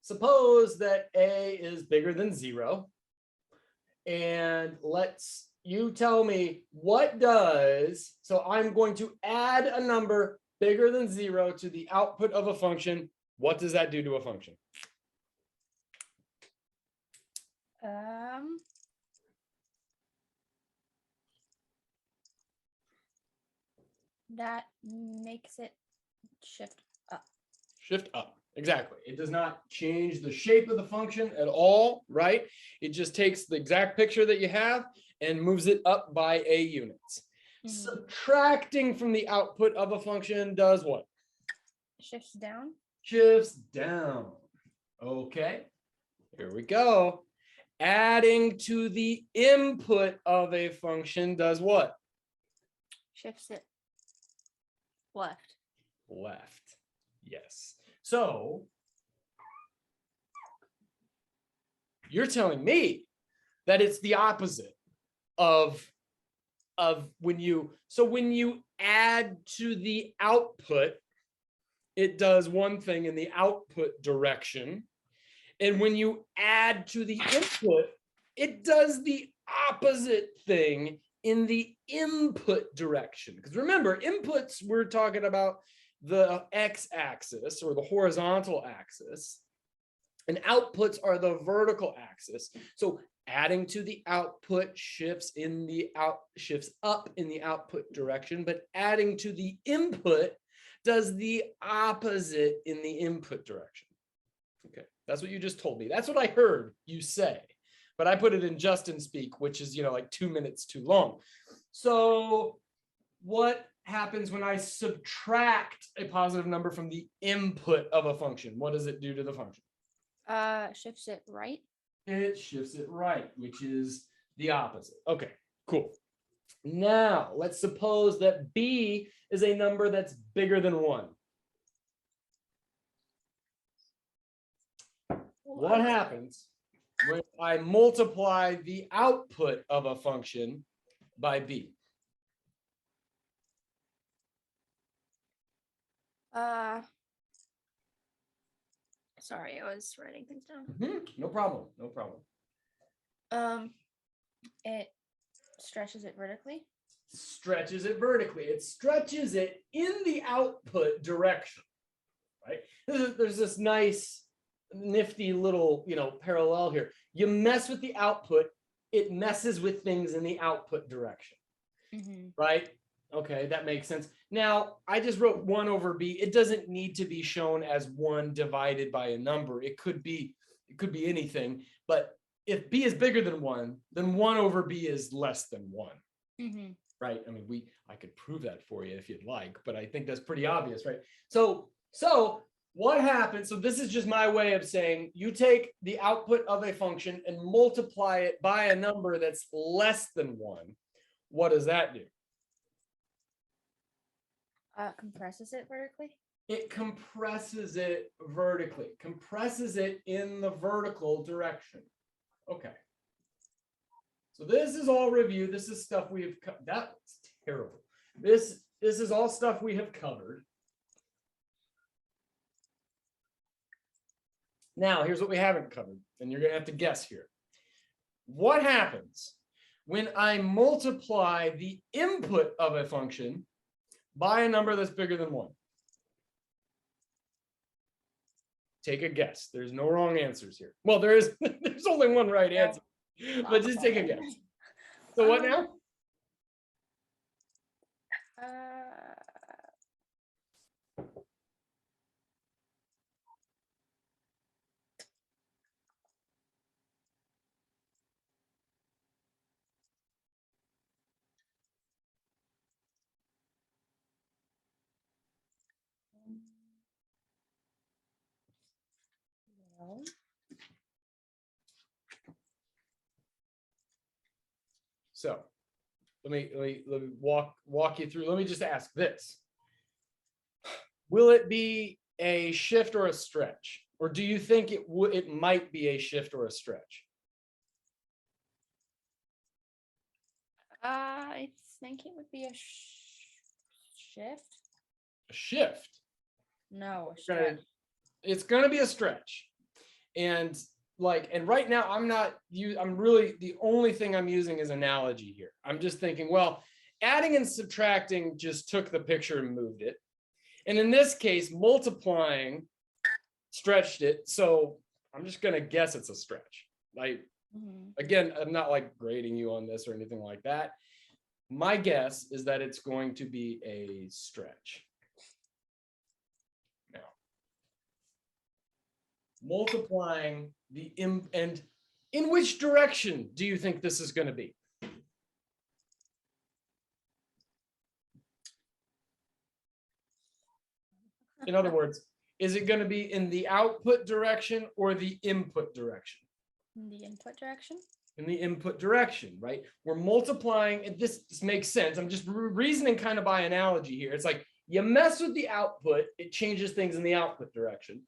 suppose that a is bigger than 0. And you tell me what does, so I'm going to add a number bigger than 0 to the output of a function. What does that do to a function? That makes it shift up. Shift up, exactly. It does not change the shape of the function at all, right? It just takes the exact picture that you have and moves it up by a units. Subtracting from the output of a function does what? Shifts down. Shifts down. Okay, here we go. Adding to the input of a function does what? Shifts it left. Left, yes. So you're telling me that it's the opposite of when you add to the output, it does one thing in the output direction. And when you add to the input, it does the opposite thing in the input direction. Because remember, inputs, we're talking about the x-axis or the horizontal axis, and outputs are the vertical axis. So adding to the output shifts up in the output direction, but adding to the input does the opposite in the input direction. Okay, that's what you just told me. That's what I heard you say, but I put it in Justin speak, which is, like 2 minutes too long. So what happens when I subtract a positive number from the input of a function? What does it do to the function? Shifts it right. It shifts it right, which is the opposite. Okay, cool. Now let's suppose that b is a number that's bigger than 1. What happens when I multiply the output of a function by b? Sorry, I was writing things down. No problem. No problem. It stretches it vertically. Stretches it vertically. It stretches it in the output direction, right? There's this nice, nifty little, parallel here. You mess with the output, it messes with things in the output direction, right? Okay, that makes sense. Now, I just wrote 1 over b. It doesn't need to be shown as 1 divided by a number. It could be anything. But if b is bigger than 1, then 1 over b is less than 1. Right? I mean, I could prove that for you if you'd like, but I think that's pretty obvious, right? So what happens? So this is just my way of saying you take the output of a function and multiply it by a number that's less than 1. What does that do? Compresses it vertically. It compresses it vertically, compresses it in the vertical direction. Okay. So this is all review. This is stuff we have that's terrible. This is all stuff we have covered. Now, here's what we haven't covered, and you're going to have to guess here. What happens when I multiply the input of a function by a number that's bigger than 1? Take a guess. There's no wrong answers here. Well, there's only one right answer, but just take a guess. So what now? So let me walk you through. Let me just ask this. Will it be a shift or a stretch? Or do you think it might be a shift or a stretch? I think it would be a shift. A shift? No, a stretch. It's going to be a stretch. And like, and right now I'm really, the only thing I'm using is analogy here. I'm just thinking, well, adding and subtracting just took the picture and moved it. And in this case, multiplying stretched it. So I'm just going to guess it's a stretch. Like, again, I'm not like grading you on this or anything like that. My guess is that it's going to be a stretch. Now, multiplying the and in which direction do you think this is going to be? In other words, is it going to be in the output direction or the input direction? In the input direction. In the input direction, right? We're multiplying, and this makes sense. I'm just reasoning kind of by analogy here. It's like you mess with the output, it changes things in the output direction.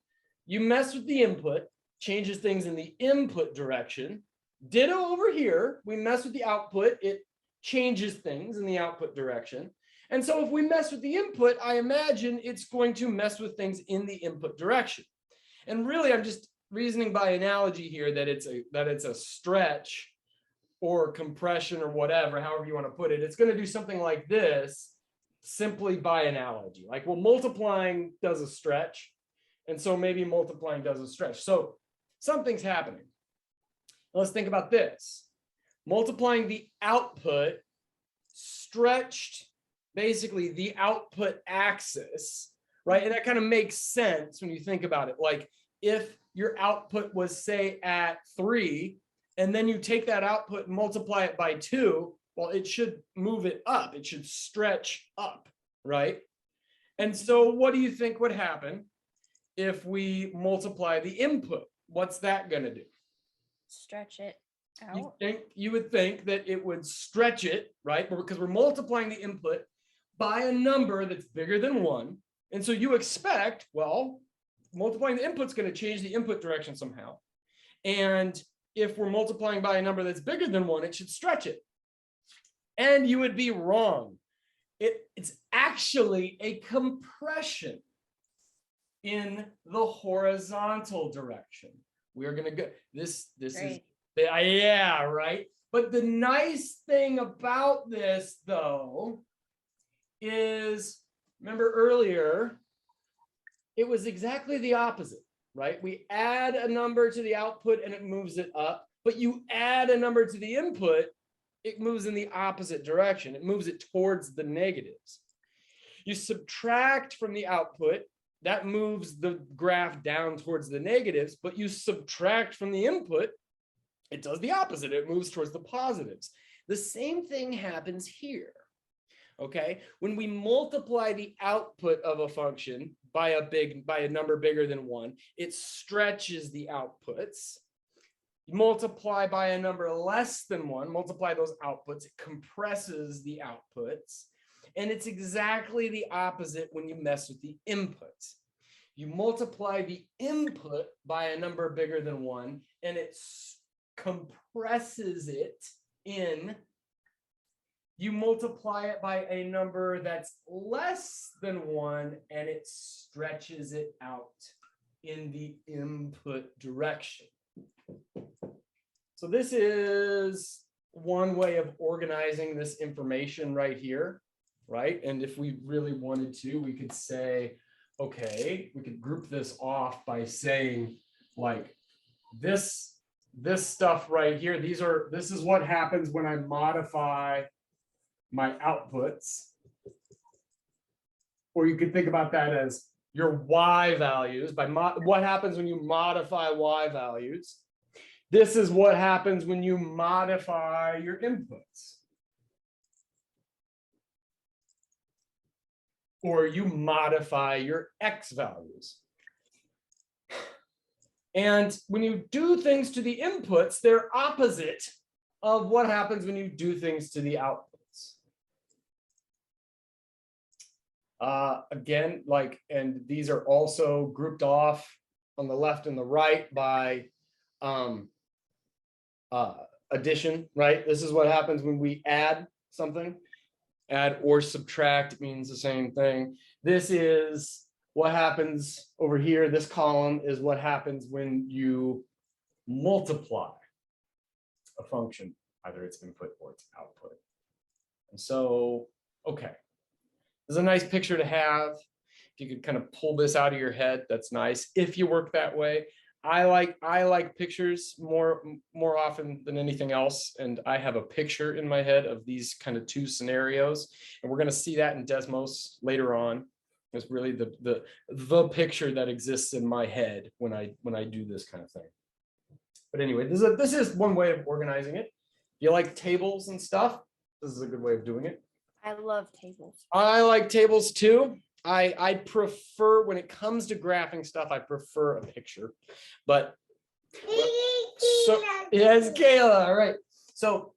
You mess with the input, changes things in the input direction. Ditto over here, we mess with the output, it changes things in the output direction. And so if we mess with the input, I imagine it's going to mess with things in the input direction. And really, I'm just reasoning by analogy here that it's a stretch or compression or whatever, however you want to put it. It's going to do something like this simply by analogy. Like, well, multiplying does a stretch. And so maybe multiplying does a stretch. So something's happening. Let's think about this. Multiplying the output stretched basically the output axis, right? And that kind of makes sense when you think about it. Like if your output was, say, at 3, and then you take that output and multiply it by 2, well, it should move it up. It should stretch up, right? And so what do you think would happen if we multiply the input? What's that going to do? Stretch it out. You would think that it would stretch it, right? Because we're multiplying the input by a number that's bigger than 1. And so you expect, well, multiplying the input's going to change the input direction somehow. And if we're multiplying by a number that's bigger than 1, it should stretch it. And you would be wrong. It's actually a compression in the horizontal direction. We are going to go, this is, yeah, right? But the nice thing about this, though, is, remember earlier, it was exactly the opposite, right? We add a number to the output and it moves it up, but you add a number to the input, it moves in the opposite direction. It moves it towards the negatives. You subtract from the output, that moves the graph down towards the negatives, but you subtract from the input, it does the opposite. It moves towards the positives. The same thing happens here. Okay, when we multiply the output of a function by a number bigger than 1, it stretches the outputs. You multiply by a number less than 1, multiply those outputs, it compresses the outputs. And it's exactly the opposite when you mess with the inputs. You multiply the input by a number bigger than 1, and it compresses it in. You multiply it by a number that's less than 1, and it stretches it out in the input direction. So this is one way of organizing this information right here, right? And if we really wanted to, we could say, okay, we could group this off by saying, like, this stuff right here, this is what happens when I modify my outputs. Or you could think about that as your Y values, by what happens when you modify Y values. This is what happens when you modify your inputs. Or you modify your X values. And when you do things to the inputs, they're opposite of what happens when you do things to the outputs. Again, like, and these are also grouped off on the left and the right by addition, right? This is what happens when we add something. Add or subtract means the same thing. This is what happens over here, this column is what happens when you multiply a function, either its input or its output. And so, okay, this is a nice picture to have. If you could kind of pull this out of your head, that's nice. If you work that way, I like pictures more often than anything else. And I have a picture in my head of these kind of two scenarios, and we're going to see that in Desmos later on. It's really the picture that exists in my head when I do this kind of thing. But anyway, this is one way of organizing it. You like tables and stuff? This is a good way of doing it. I love tables. I like tables too. I prefer, when it comes to graphing stuff, I prefer a picture. But so yes, Kayla. All right. So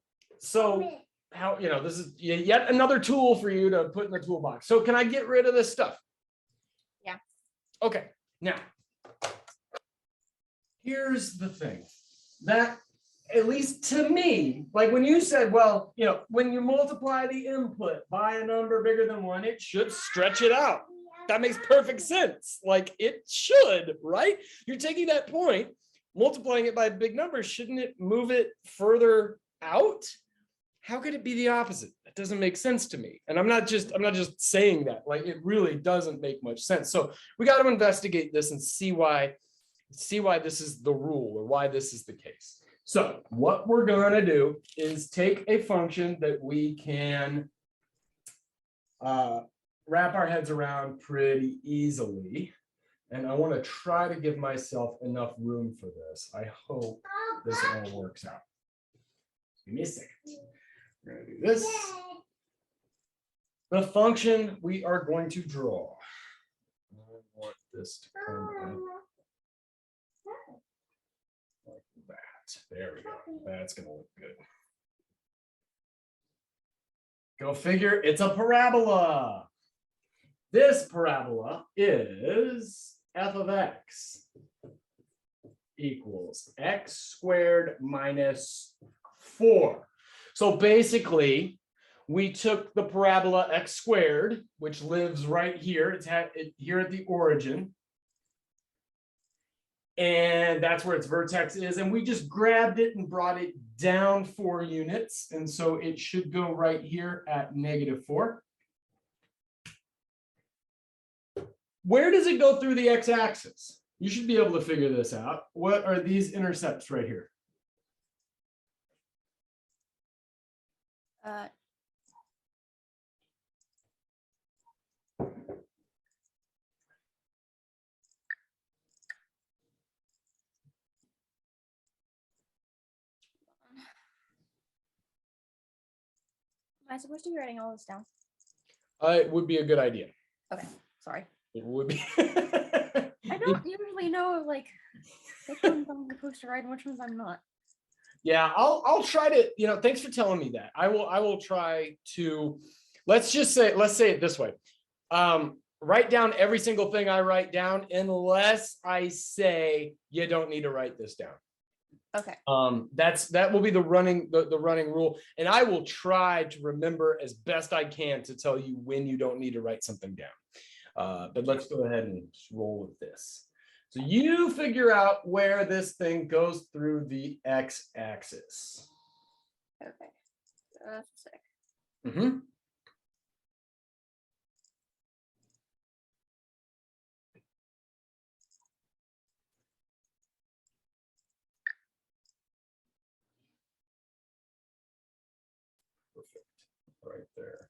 how, this is yet another tool for you to put in the toolbox. So can I get rid of this stuff? Yeah. Okay. Now, here's the thing. That, at least to me, like when you said, well, when you multiply the input by a number bigger than 1, it should stretch it out. That makes perfect sense. Like it should, right? You're taking that point, multiplying it by a big number, shouldn't it move it further out? How could it be the opposite? That doesn't make sense to me. And I'm not just saying that, like it really doesn't make much sense. So we got to investigate this and see why this is the rule or why this is the case. So what we're going to do is take a function that we can wrap our heads around pretty easily. And I want to try to give myself enough room for this. I hope this all works out. Give me a second. We're going to do this. The function we are going to draw. I want this to come in. Like that. There we go. That's going to look good. Go figure, it's a parabola. This parabola is f of x equals x squared minus 4. So basically, we took the parabola x squared, which lives right here. It's here at the origin. And that's where its vertex is. And we just grabbed it and brought it down 4 units. And so it should go right here at -4. Where does it go through the x-axis? You should be able to figure this out. What are these intercepts right here? Am I supposed to be writing all this down? It would be a good idea. Okay, sorry. It would be. I don't usually know like which ones I'm supposed to write and which ones I'm not. Yeah, I'll try to, thanks for telling me that. I will try to, let's say it this way. Write down every single thing I write down unless I say you don't need to write this down. Okay. That will be the running rule, and I will try to remember as best I can to tell you when you don't need to write something down. But let's go ahead and roll with this. So you figure out where this thing goes through the x-axis. Okay. That's sick. Mm-hmm. Perfect. Right there.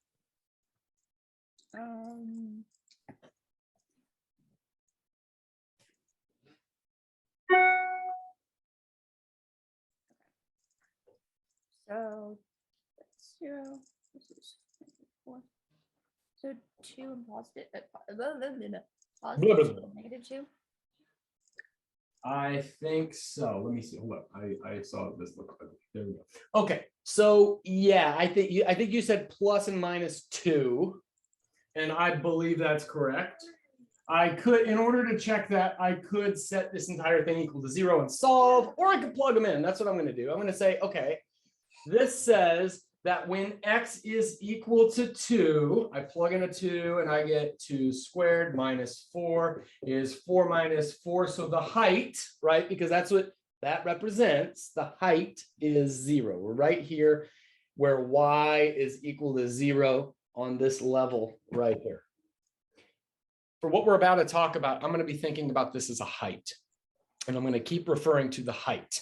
So that's 0. This is 4. So 2 and positive. Positive -2. I think so. Let me see. Hold up. I saw this look ugly. There we go. Okay. So yeah, I think you said plus and minus 2, and I believe that's correct. I could, in order to check that, I could set this entire thing equal to 0 and solve, or I could plug them in. That's what I'm going to do. I'm going to say, okay, this says that when x is equal to 2, I plug in a 2 and I get 2 squared minus 4 is 4 minus 4. So the height, right, because that's what that represents, the height is 0. We're right here where y is equal to 0 on this level right here. For what we're about to talk about, I'm going to be thinking about this as a height. And I'm going to keep referring to the height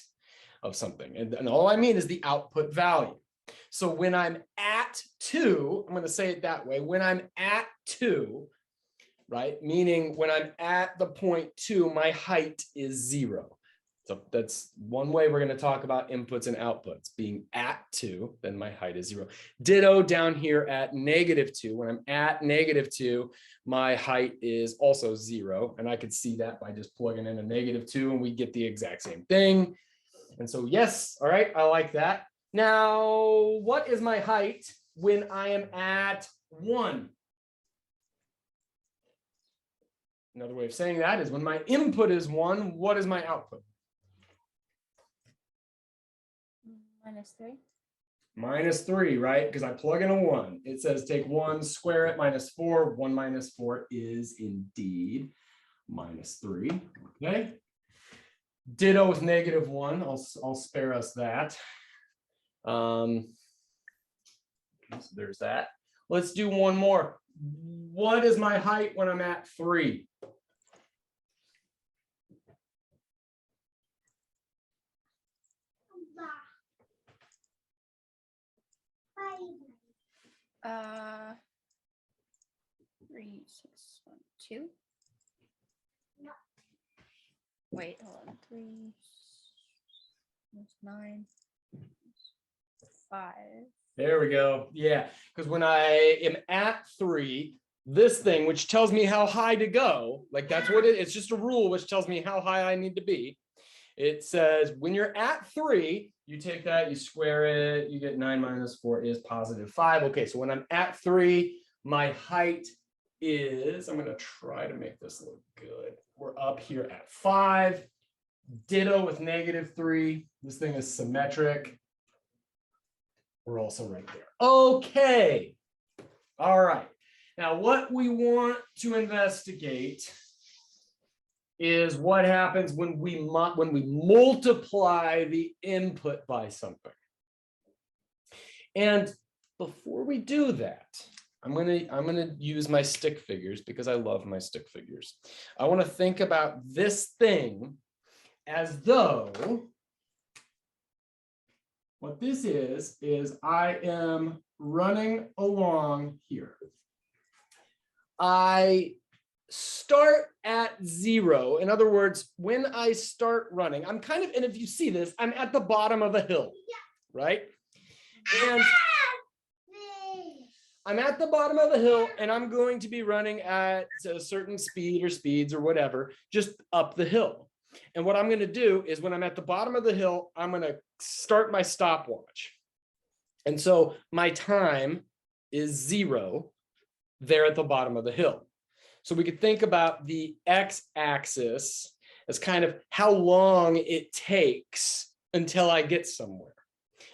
of something. And all I mean is the output value. So when I'm at 2, I'm going to say it that way. When I'm at 2, right, meaning when I'm at the point 2, my height is 0. So that's one way we're going to talk about inputs and outputs. Being at 2, then my height is 0. Ditto down here at -2. When I'm at -2, my height is also 0. And I could see that by just plugging in a -2 and we get the exact same thing. And so, yes, all right, I like that. Now, what is my height when I am at 1? Another way of saying that is when my input is 1, what is my output? -3. -3, right? Because I plug in a 1. It says take 1, square it, -4. 1 minus 4 is indeed -3. Okay. Ditto with -1. I'll spare us that. So there's that. Let's do one more. What is my height when I'm at 3? Uh, 3, 6, 1, 2. No. Wait, hold on. 3, 9, 5. There we go. Yeah, because when I am at 3, this thing, which tells me how high to go, like that's what it's just a rule which tells me how high I need to be. It says when you're at 3, you take that, you square it, you get 9 minus 4 is +5. Okay, so when I'm at 3, my height is, I'm going to try to make this look good. We're up here at 5. Ditto with -3. This thing is symmetric. We're also right there. Okay. All right. Now, what we want to investigate is what happens when we multiply the input by something. And before we do that, I'm gonna use my stick figures because I love my stick figures. I want to think about this thing as though what this is I am running along here. I start at 0. In other words, when I start running, I'm kind of, and if you see this, I'm at the bottom of a hill, right? And I'm at the bottom of the hill and I'm going to be running at a certain speed or speeds or whatever, just up the hill. And what I'm going to do is when I'm at the bottom of the hill, I'm going to start my stopwatch. And so my time is 0 there at the bottom of the hill. So we could think about the x-axis as kind of how long it takes until I get somewhere.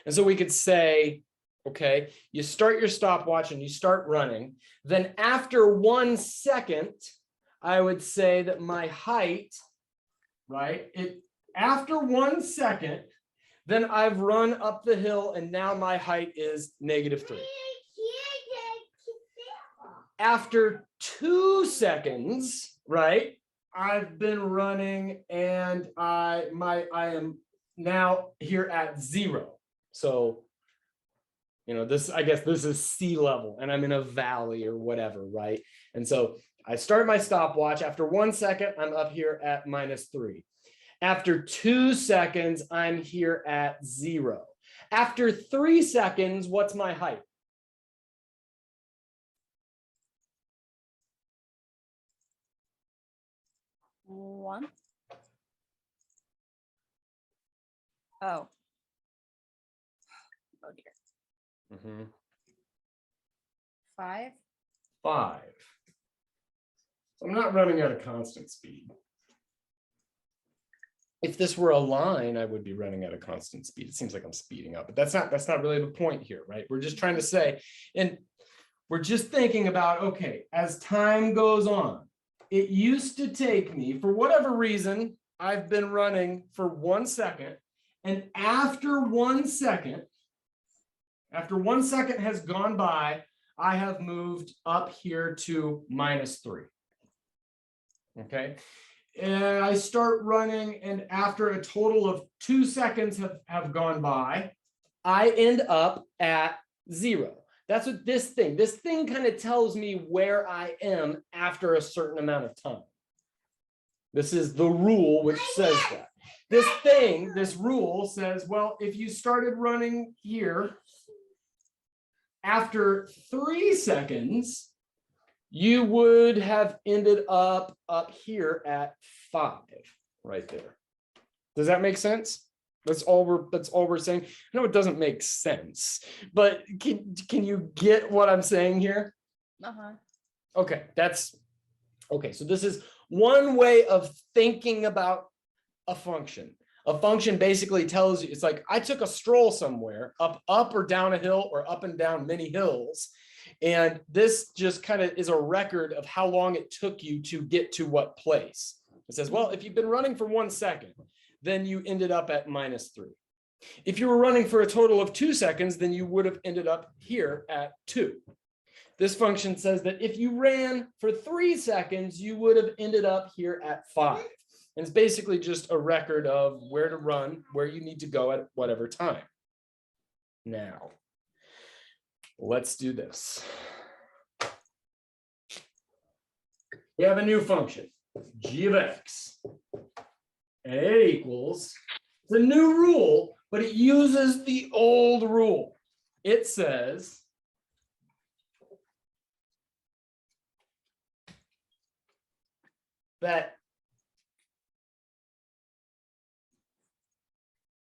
And so we could say, okay, you start your stopwatch and you start running. Then after 1 second, I would say that my height, right? After 1 second, then I've run up the hill and now my height is -3. After 2 seconds, right? I've been running and I am now here at 0. So, this, I guess this is sea level and I'm in a valley or whatever, right? And so I start my stopwatch. After 1 second, I'm up here at -3. After 2 seconds, I'm here at 0. After 3 seconds, what's my height? 1. Oh. Oh dear. 5. 5. So I'm not running at a constant speed. if this were a line, I would be running at a constant speed. It seems like I'm speeding up, but that's not really the point here, right? We're just trying to say, and we're just thinking about, okay, as time goes on, it used to take me, for whatever reason, I've been running for 1 second, and after 1 second has gone by, I have moved up here to -3. Okay. And I start running, and after a total of 2 seconds have gone by, I end up at 0. That's what this thing kind of tells me where I am after a certain amount of time. This is the rule which says that. This rule says, well, if you started running here after 3 seconds, you would have ended up here at 5, right there. Does that make sense? That's all we're saying. I know it doesn't make sense, but can you get what I'm saying here? Okay, okay. So this is one way of thinking about a function. A function basically tells you, it's like I took a stroll somewhere, up or down a hill, or up and down many hills. And this just kind of is a record of how long it took you to get to what place. It says, well, if you've been running for 1 second, then you ended up at -3. If you were running for a total of 2 seconds, then you would have ended up here at 2. This function says that if you ran for 3 seconds, you would have ended up here at 5. And it's basically just a record of where to run, where you need to go at whatever time. Now, let's do this. We have a new function, g of x. And it equals, it's a new rule, but it uses the old rule. It says that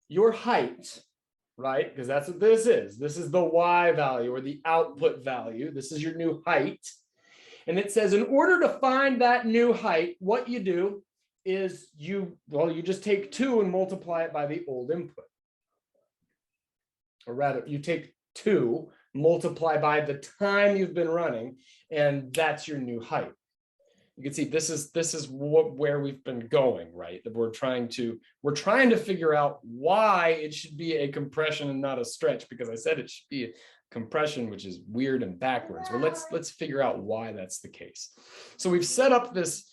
your height, right? Because that's what this is. This is the y value, or the output value. This is your new height. And it says, in order to find that new height, what you do is you just take 2 and multiply it by the old input. Or rather, you take 2, multiply by the time you've been running, and that's your new height. You can see this is where we've been going, right? That we're trying to figure out why it should be a compression and not a stretch, because I said it should be a compression, which is weird and backwards. But let's figure out why that's the case. So we've set up this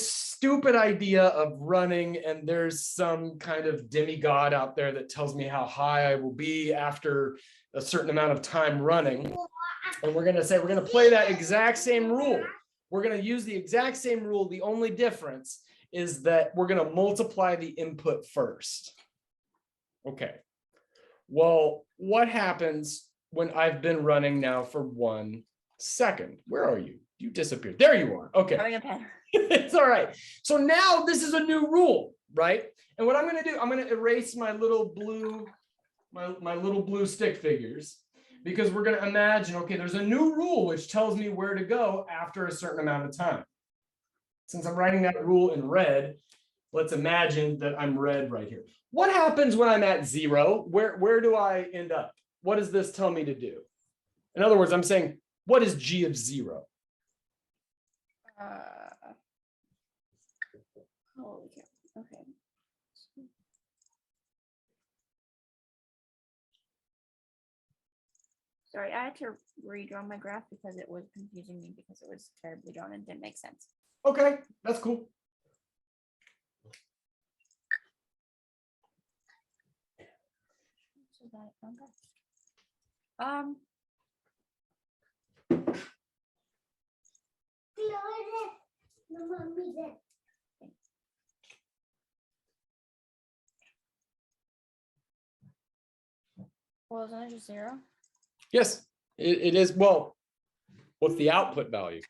stupid idea of running, and there's some kind of demigod out there that tells me how high I will be after a certain amount of time running. And we're going to play that exact same rule. We're going to use the exact same rule. The only difference is that we're going to multiply the input first. Okay. Well, what happens when I've been running now for 1 second? Where are you? You disappeared. There you are. Okay. It's all right. So now this is a new rule, right? And what I'm going to do, I'm going to erase my little blue, my little blue stick figures, because we're going to imagine, okay, there's a new rule which tells me where to go after a certain amount of time. Since I'm writing that rule in red, let's imagine that I'm red right here. What happens when I'm at 0? Where do I end up? What does this tell me to do? In other words, I'm saying, what is g of 0? Holy cow. Okay. Sorry, I had to redraw my graph because it was confusing me because it was terribly drawn and didn't make sense. Okay, that's cool. So that, okay. Well, isn't it just 0? Yes, it is. Well, what's the output value?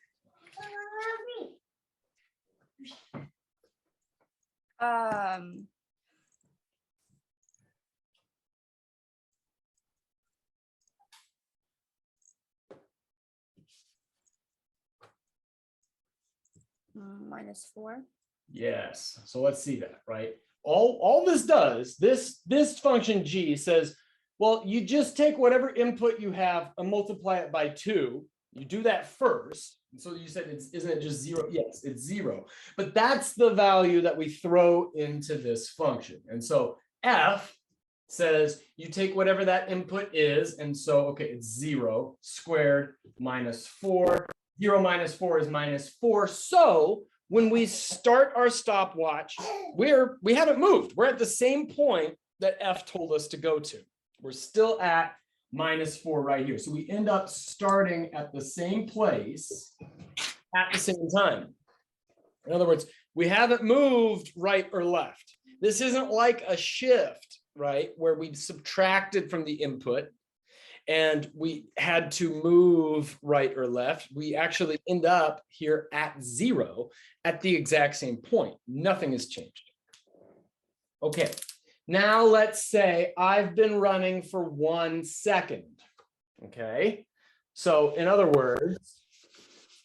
-4. Yes. So let's see that, right? all this does, this function g says, well, you just take whatever input you have and multiply it by 2. You do that first. So you said isn't it just 0? Yes, it's 0. But that's the value that we throw into this function. And so f says you take whatever that input is. And so, okay, it's 0 squared minus 4. 0 minus 4 is minus 4. So when we start our stopwatch, we haven't moved. We're at the same point that f told us to go to. We're still at minus 4 right here. So we end up starting at the same place at the same time. In other words, we haven't moved right or left. This isn't like a shift, right, where we subtracted from the input and we had to move right or left. We actually end up here at 0 at the exact same point. Nothing has changed. Okay, now let's say I've been running for 1 second. Okay, so in other words,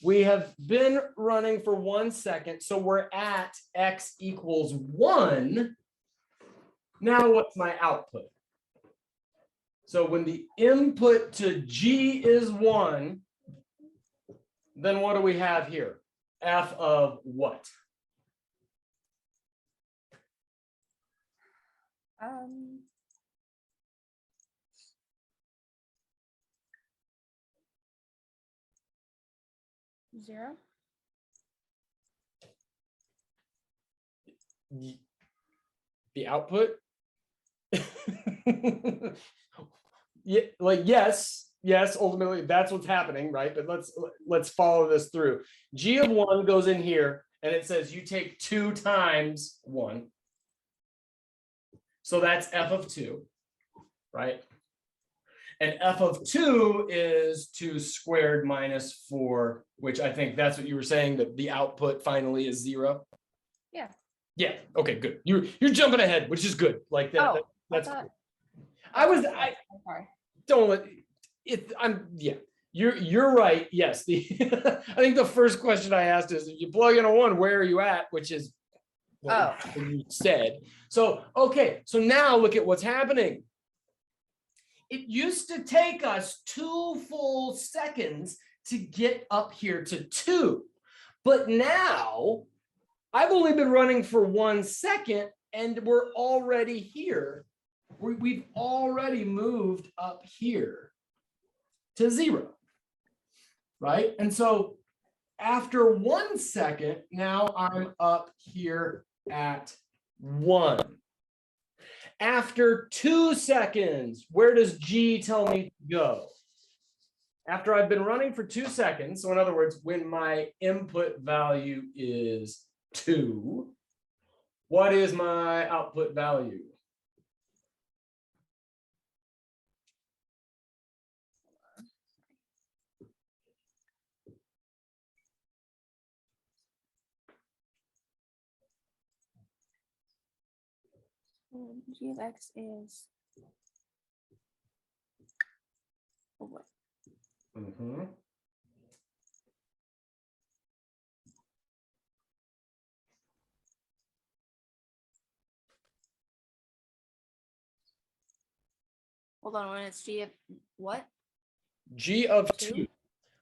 we have been running for 1 second. So we're at x equals 1. Now what's my output? So when the input to g is 1, then what do we have here? F of what? Zero. The output? Yeah, like yes, ultimately that's what's happening, right? But let's follow this through. G of 1 goes in here and it says you take 2 times 1. So that's f of 2, right? And f of 2 is 2 squared minus 4, which I think that's what you were saying, that the output finally is 0. Yeah. Yeah. Okay, good. You're jumping ahead, which is good. Like that. Oh, That's I cool. I'm sorry. Don't let it. Yeah. You're right. Yes. I think the first question I asked is, if you plug in a 1, where are you at? Which is what you said. So okay. So now look at what's happening. It used to take us 2 full seconds to get up here to 2, but now I've only been running for 1 second and we're already here. We've already moved up here to 0, right? And so after 1 second, now I'm up here at 1. After 2 seconds, where does G tell me to go? After I've been running for 2 seconds, so in other words, when my input value is 2, what is my output value? G of x is what? Hold on, when it's G of what? G of 2.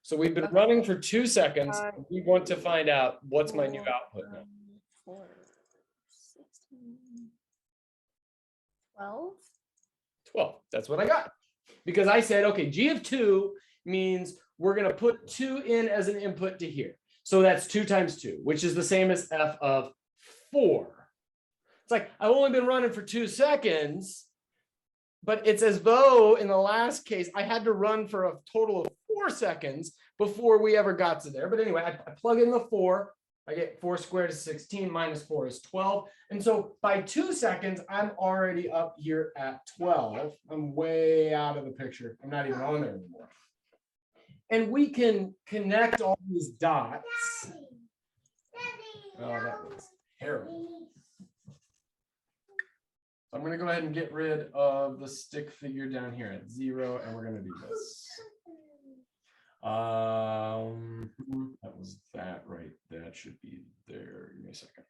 So we've been running for 2 seconds. We want to find out what's my new output now. 4, 16, 12. 12. That's what I got. Because I said, okay, G of 2 means we're going to put 2 in as an input to here. So that's 2 times 2, which is the same as f of 4. It's like I've only been running for 2 seconds, but it's as though in the last case, I had to run for a total of 4 seconds before we ever got to there. But anyway, I plug in the 4. I get 4 squared is 16 minus 4 is 12. And so by 2 seconds, I'm already up here at 12. I'm way out of the picture. I'm not even on there anymore. And we can connect all these dots. Oh, that was terrible. So I'm going to go ahead and get rid of the stick figure down here at 0, and we're going to do this. That was that right. That should be there. Give me a second.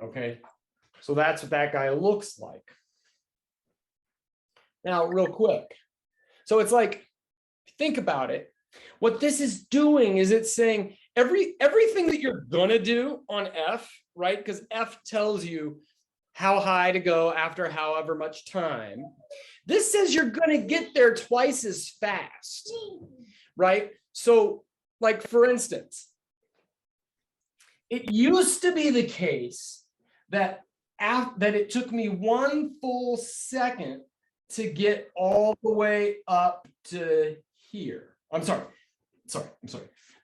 Okay, so that's what that guy looks like. Now, real quick. So it's like, think about it. What this is doing is it's saying everything that you're gonna do on F, right? Because F tells you how high to go after however much time. This says you're gonna get there twice as fast, right? So, like for instance, it used to be the case that that it took me 1 full second to get all the way up to here. I'm sorry.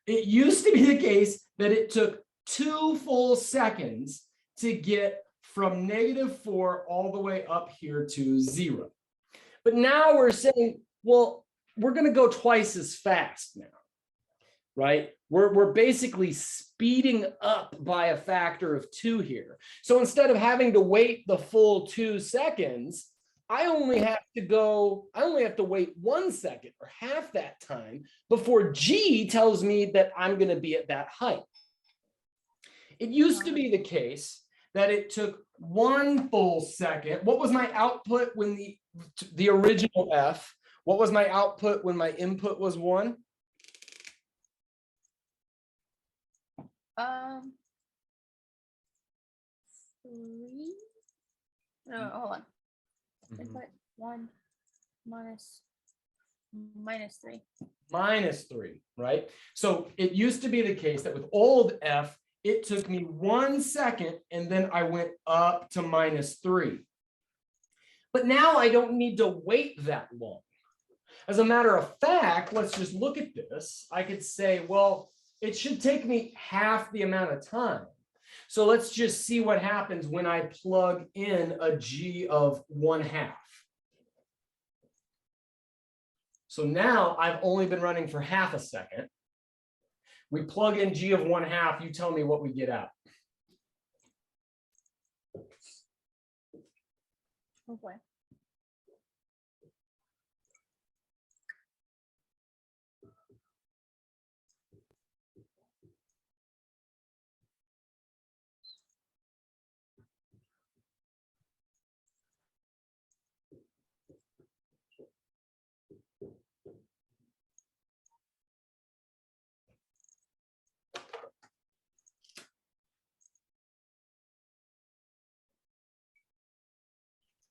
It used to be the case that it took 2 full seconds to get from -4 all the way up here to 0. But now we're saying, well, we're going to go twice as fast now, right? We're basically speeding up by a factor of 2 here. So instead of having to wait the full 2 seconds, I only have to wait 1 second or half that time before G tells me that I'm going to be at that height. It used to be the case that it took 1 full second. What was my output when the original F? What was my output when my input was 1? 3. No, hold on. Input 1 minus 3. -3, right? So it used to be the case that with old F, it took me 1 second and then I went up to -3. But now I don't need to wait that long. As a matter of fact, let's just look at this. I could say, well, it should take me half the amount of time. So let's just see what happens when I plug in a G of 1/2. So now I've only been running for half a second. We plug in G of 1/2, you tell me what we get out. Oh boy.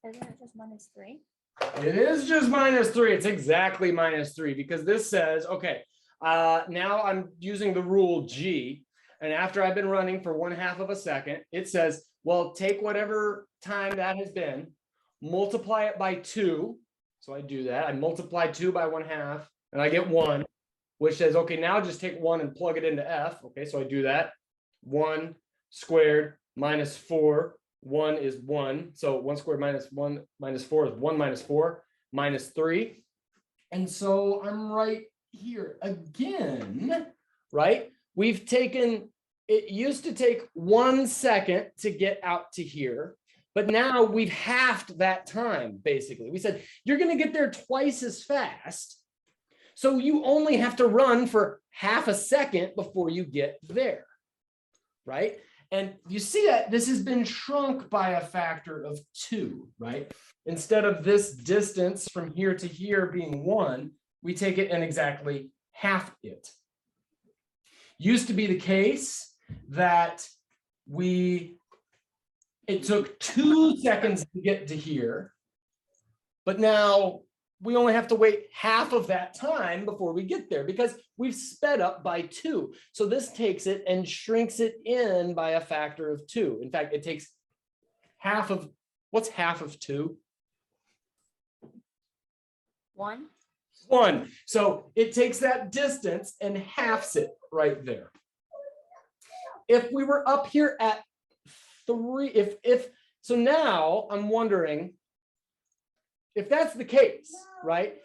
Isn't it just -3? It is just -3. It's exactly -3 because this says, okay, now I'm using the rule G. And after I've been running for 1/2 of a second, it says, well, take whatever time that has been, multiply it by 2. So I do that. I multiply 2 by 1/2 and I get 1, which says, okay, now just take 1 and plug it into F. Okay, so I do that. 1 squared minus 4. 1 is 1. So 1 squared minus 1 minus 4 is 1 minus 4 minus 3. And so I'm right here again, right? We've taken, it used to take 1 second to get out to here, but now we've halved that time, basically. We said, you're going to get there twice as fast. So you only have to run for half a second before you get there, right? And you see that this has been shrunk by a factor of 2, right? Instead of this distance from here to here being 1, we take it and exactly half it. Used to be the case that it took 2 seconds to get to here, but now we only have to wait half of that time before we get there because we've sped up by 2. So this takes it and shrinks it in by a factor of 2. In fact, it takes half of, what's half of 2? 1. 1. So it takes that distance and halves it right there. If we were up here at 3, so now I'm wondering, if that's the case, right,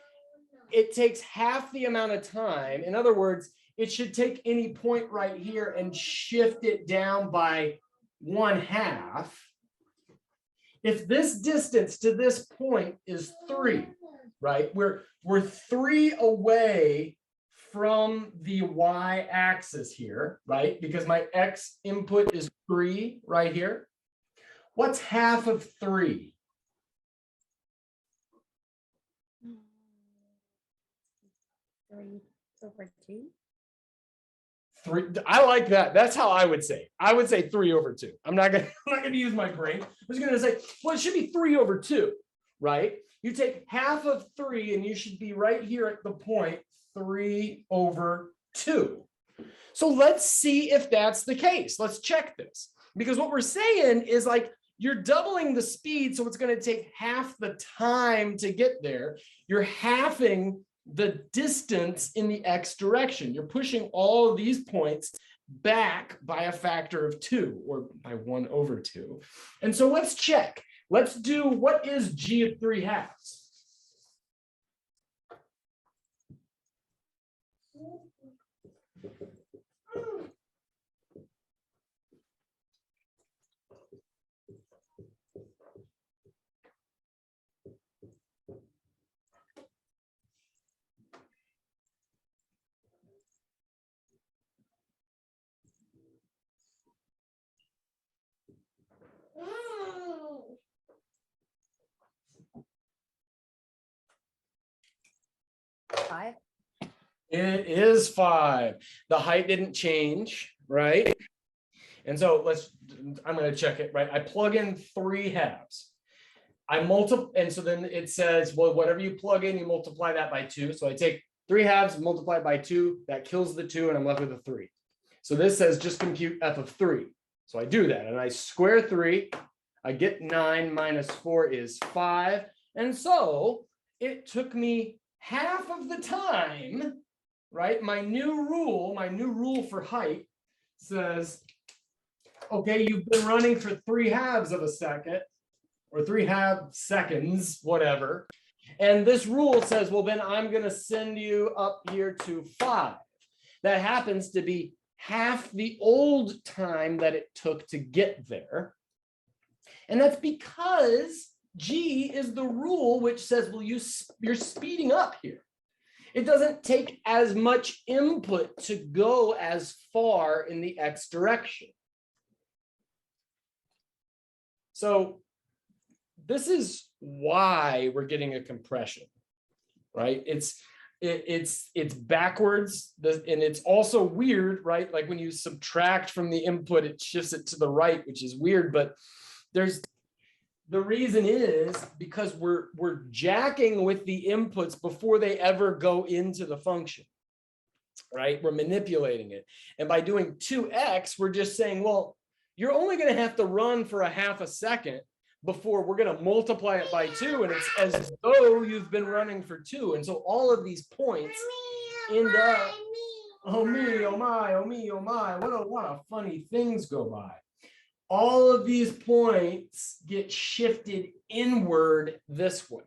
it takes half the amount of time. In other words, it should take any point right here and shift it down by 1/2. If this distance to this point is 3, right, we're 3 away from the y-axis here, right, because my x input is 3 right here. What's half of 3? 3/2. 3. I like that. That's how I would say. I would say 3/2. I'm not gonna use my brain. I'm just gonna say, well, it should be 3/2, right? You take half of 3 and you should be right here at the point 3/2. So let's see if that's the case. Let's check this. Because what we're saying is like you're doubling the speed, so it's going to take half the time to get there. You're halving the distance in the x direction. You're pushing all of these points back by a factor of 2 or by 1/2. And so let's check. Let's do, what is g of 3/2? Five. It is 5. The height didn't change, right? And so I'm going to check it, right? I plug in 3/2. I multiply, and so then it says, well, whatever you plug in, you multiply that by 2. So I take 3/2, multiply it by 2, that kills the 2, and I'm left with a 3. So this says just compute f of 3. So I do that, and I square 3. I get 9 minus 4 is 5. And so it took me half of the time, right? My new rule for height says, okay, you've been running for 3/2 of a second or 3/2 seconds, whatever. And this rule says, well, then I'm going to send you up here to 5. That happens to be half the old time that it took to get there. And that's because G is the rule which says, well, you're speeding up here. It doesn't take as much input to go as far in the x direction. So this is why we're getting a compression, right? It's backwards, and it's also weird, right? Like when you subtract from the input, it shifts it to the right, which is weird, but the reason is because we're jacking with the inputs before they ever go into the function, right? We're manipulating it. And by doing 2x, we're just saying, well, you're only going to have to run for a half a second before we're going to multiply it by 2. And it's as though you've been running for 2. And so all of these points end up, oh me, oh my, oh me, oh my, what a lot of funny things go by. All of these points get shifted inward this way.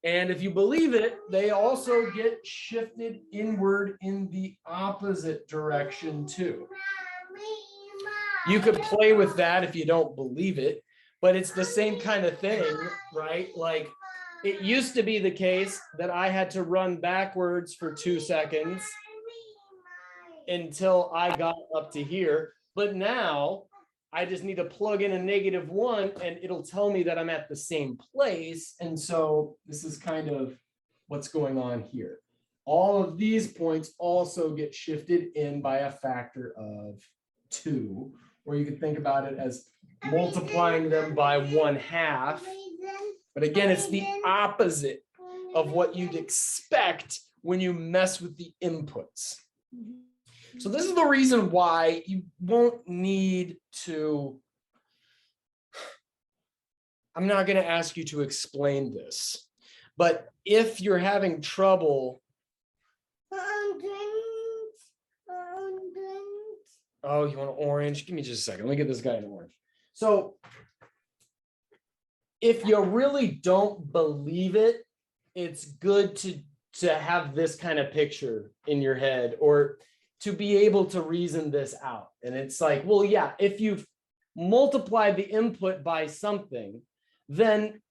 And if you believe it, they also get shifted inward in the opposite direction too. You could play with that if you don't believe it, but it's the same kind of thing, right? Like it used to be the case that I had to run backwards for 2 seconds until I got up to here. But now I just need to plug in a -1 and it'll tell me that I'm at the same place. And so this is kind of what's going on here. All of these points also get shifted in by a factor of 2, or you could think about it as multiplying them by 1/2. But again, it's the opposite of what you'd expect when you mess with the inputs. So this is the reason why you won't need to, I'm not going to ask you to explain this, but if you're having trouble. Oh, you want an orange? Give me just a second. Let me get this guy an orange. So if you really don't believe it, it's good to have this kind of picture in your head, or to be able to reason this out. And it's like, well, yeah, if you've multiplied the input by something, then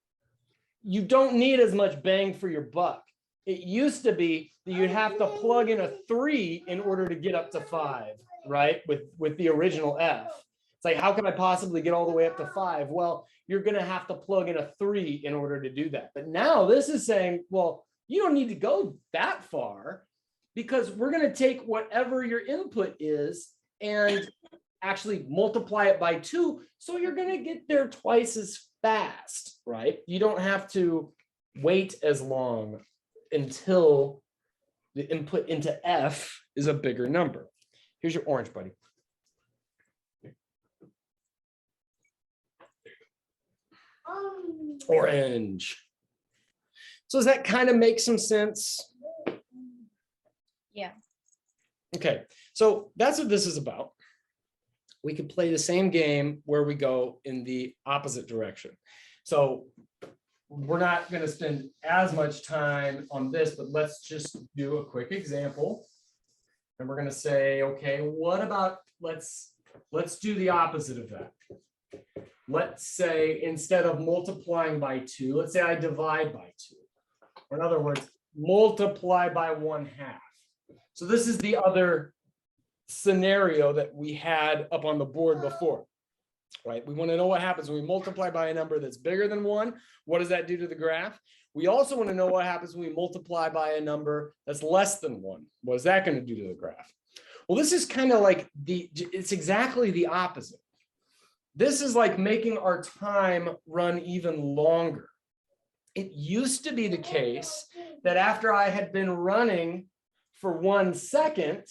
you don't need as much bang for your buck. It used to be that you'd have to plug in a 3 in order to get up to 5, right? With the original f. It's like, how can I possibly get all the way up to 5? Well, you're going to have to plug in a 3 in order to do that. But now this is saying, well, you don't need to go that far because we're going to take whatever your input is and actually multiply it by 2. So you're going to get there twice as fast, right? You don't have to wait as long until the input into F is a bigger number. Here's your orange, buddy. Orange. So does that kind of make some sense? Yeah. Okay, so that's what this is about. We could play the same game where we go in the opposite direction. So we're not going to spend as much time on this, but let's just do a quick example. And we're going to say, okay, what about, let's do the opposite of that. Let's say instead of multiplying by 2, let's say I divide by 2. Or in other words, multiply by 1/2. So this is the other scenario that we had up on the board before, right? We want to know what happens when we multiply by a number that's bigger than 1. What does that do to the graph? We also want to know what happens when we multiply by a number that's less than 1. What is that going to do to the graph? Well, this is kind of like it's exactly the opposite. This is like making our time run even longer. It used to be the case that after I had been running for 1 second,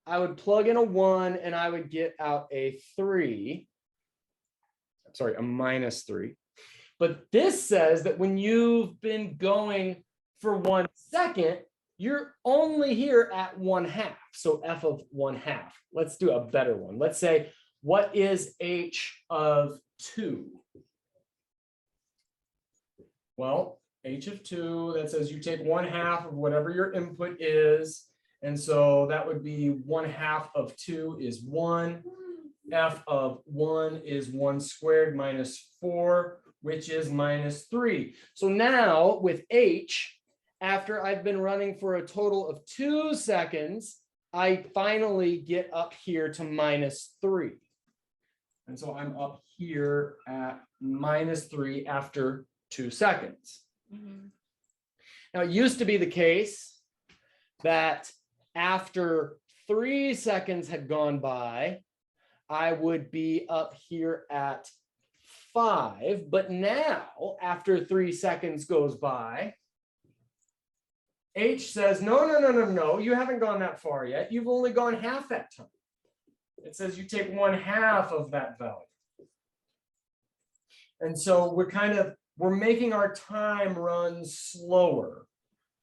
I would plug in a 1 and I would get out a 3. I'm sorry, a -3. But this says that when you've been going for 1 second, you're only here at 1/2. So f of 1/2. Let's do a better one. Let's say, what is h of 2? Well, h of 2, that says you take 1/2 of whatever your input is. And so that would be 1/2 of 2 is 1. F of 1 is 1 squared minus 4, which is -3. So now with h, after I've been running for a total of 2 seconds, I finally get up here to -3. And so I'm up here at -3 after 2 seconds. Mm-hmm. Now, it used to be the case that after 3 seconds had gone by, I would be up here at 5. But now, after 3 seconds goes by, H says, no, you haven't gone that far yet. You've only gone half that time. It says you take 1/2 of that value. And so we're making our time run slower.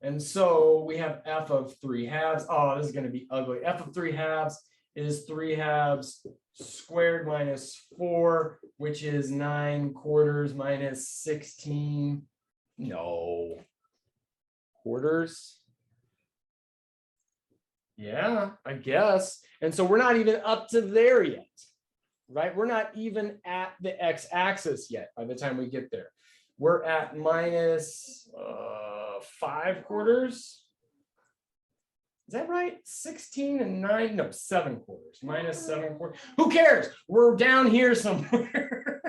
And so we have f of 3/2. Oh, this is going to be ugly. F of 3/2 is 3/2 squared minus 4, which is 9/4 minus 16. No. Quarters? Yeah, I guess. And so we're not even up to there yet, right? We're not even at the x-axis yet by the time we get there. We're at minus 5/4. Is that right? 16 and 9, no, 7/4, minus 7/4. Who cares? We're down here somewhere.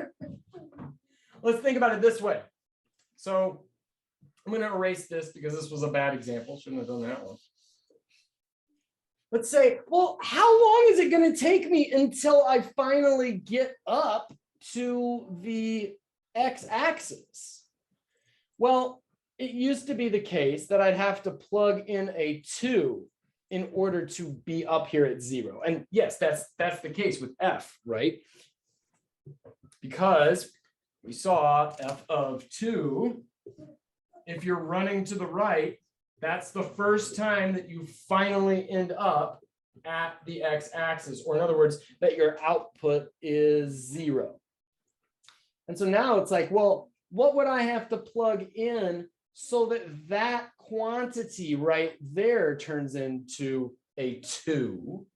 Let's think about it this way. So I'm going to erase this because this was a bad example. Shouldn't have done that one. Let's say, well, how long is it going to take me until I finally get up to the x-axis? Well, it used to be the case that I'd have to plug in a 2 in order to be up here at 0. And yes, that's the case with f, right? Because we saw f of 2, if you're running to the right, that's the first time that you finally end up at the x-axis, or in other words, that your output is 0. And so now it's like, well, what would I have to plug in so that that quantity right there turns into a 2?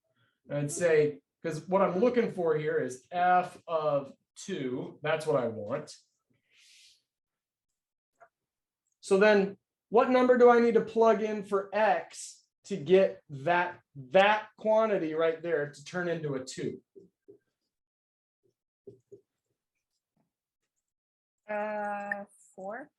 And I'd say, because what I'm looking for here is f of 2. That's what I want. So then what number do I need to plug in for x to get that quantity right there to turn into a 2? 4.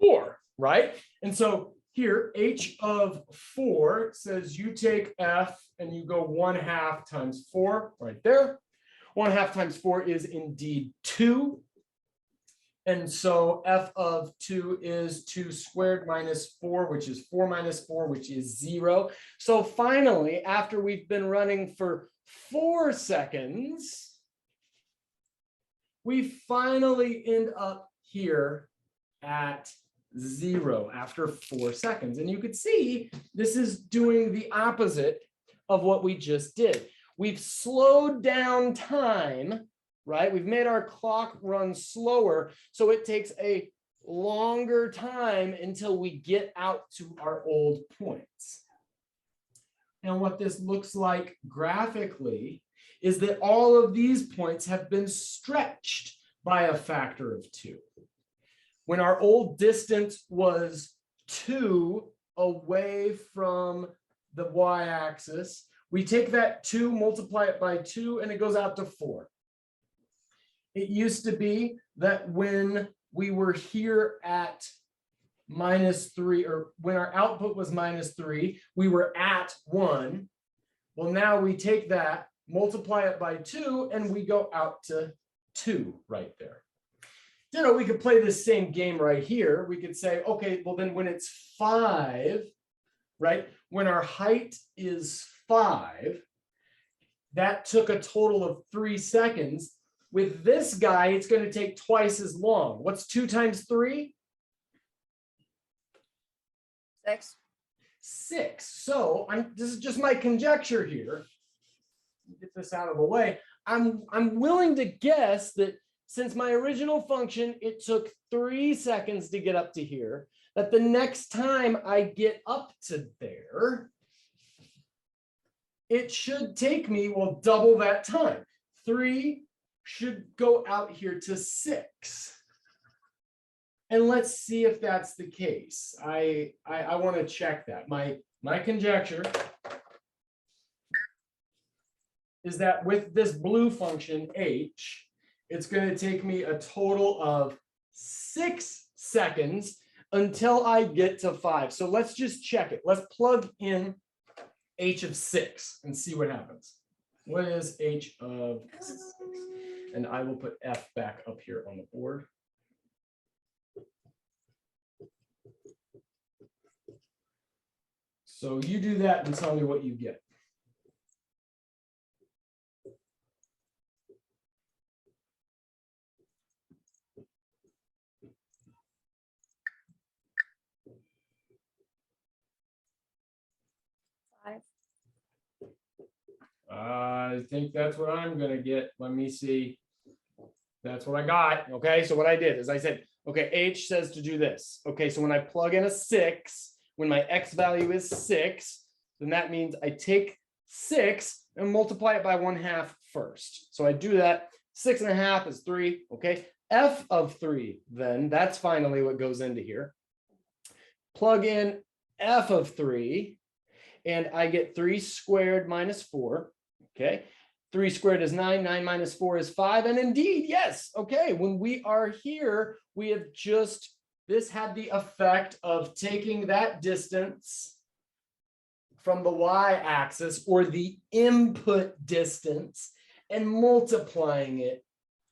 4, right? And so here, h of 4 says you take f and you go 1/2 times 4 right there. 1/2 times 4 is indeed 2. And so f of 2 is 2 squared minus 4, which is 4 minus 4, which is 0. So finally, after we've been running for 4 seconds, we finally end up here at 0 after 4 seconds. And you could see this is doing the opposite of what we just did. We've slowed down time, right? We've made our clock run slower, so it takes a longer time until we get out to our old points. And what this looks like graphically is that all of these points have been stretched by a factor of 2. When our old distance was 2 away from the y-axis, we take that 2, multiply it by 2, and it goes out to 4. It used to be that when we were here at -3, or when our output was -3, we were at 1. Well, now we take that, multiply it by 2, and we go out to 2 right there. You know, we could play this same game right here. We could say, okay, well then when it's 5, right? When our height is 5, that took a total of 3 seconds. With this guy, it's going to take twice as long. What's 2 times 3? 6. 6. So this is just my conjecture here. Get this out of the way. I'm willing to guess that since my original function, it took 3 seconds to get up to here, that the next time I get up to there, it should take me, well, double that time. 3 should go out here to 6. And let's see if that's the case. I want to check that. My conjecture is that with this blue function, h, it's going to take me a total of 6 seconds until I get to 5. So let's just check it. Let's plug in h of 6 and see what happens. What is h of 6? And I will put f back up here on the board. So you do that and tell me what you get. I think that's what I'm going to get. Let me see. That's what I got. Okay, so what I did is I said, okay, h says to do this. Okay, so when I plug in a 6, when my x value is 6, then that means I take 6 and multiply it by 1/2 first. So I do that. 6 1/2 is 3. Okay, f of 3, then that's finally what goes into here. Plug in f of 3, and I get 3 squared minus 4. Okay, 3 squared is 9, 9 minus 4 is 5. And indeed, yes, okay, when we are here, we have just, this had the effect of taking that distance from the y-axis, or the input distance, and multiplying it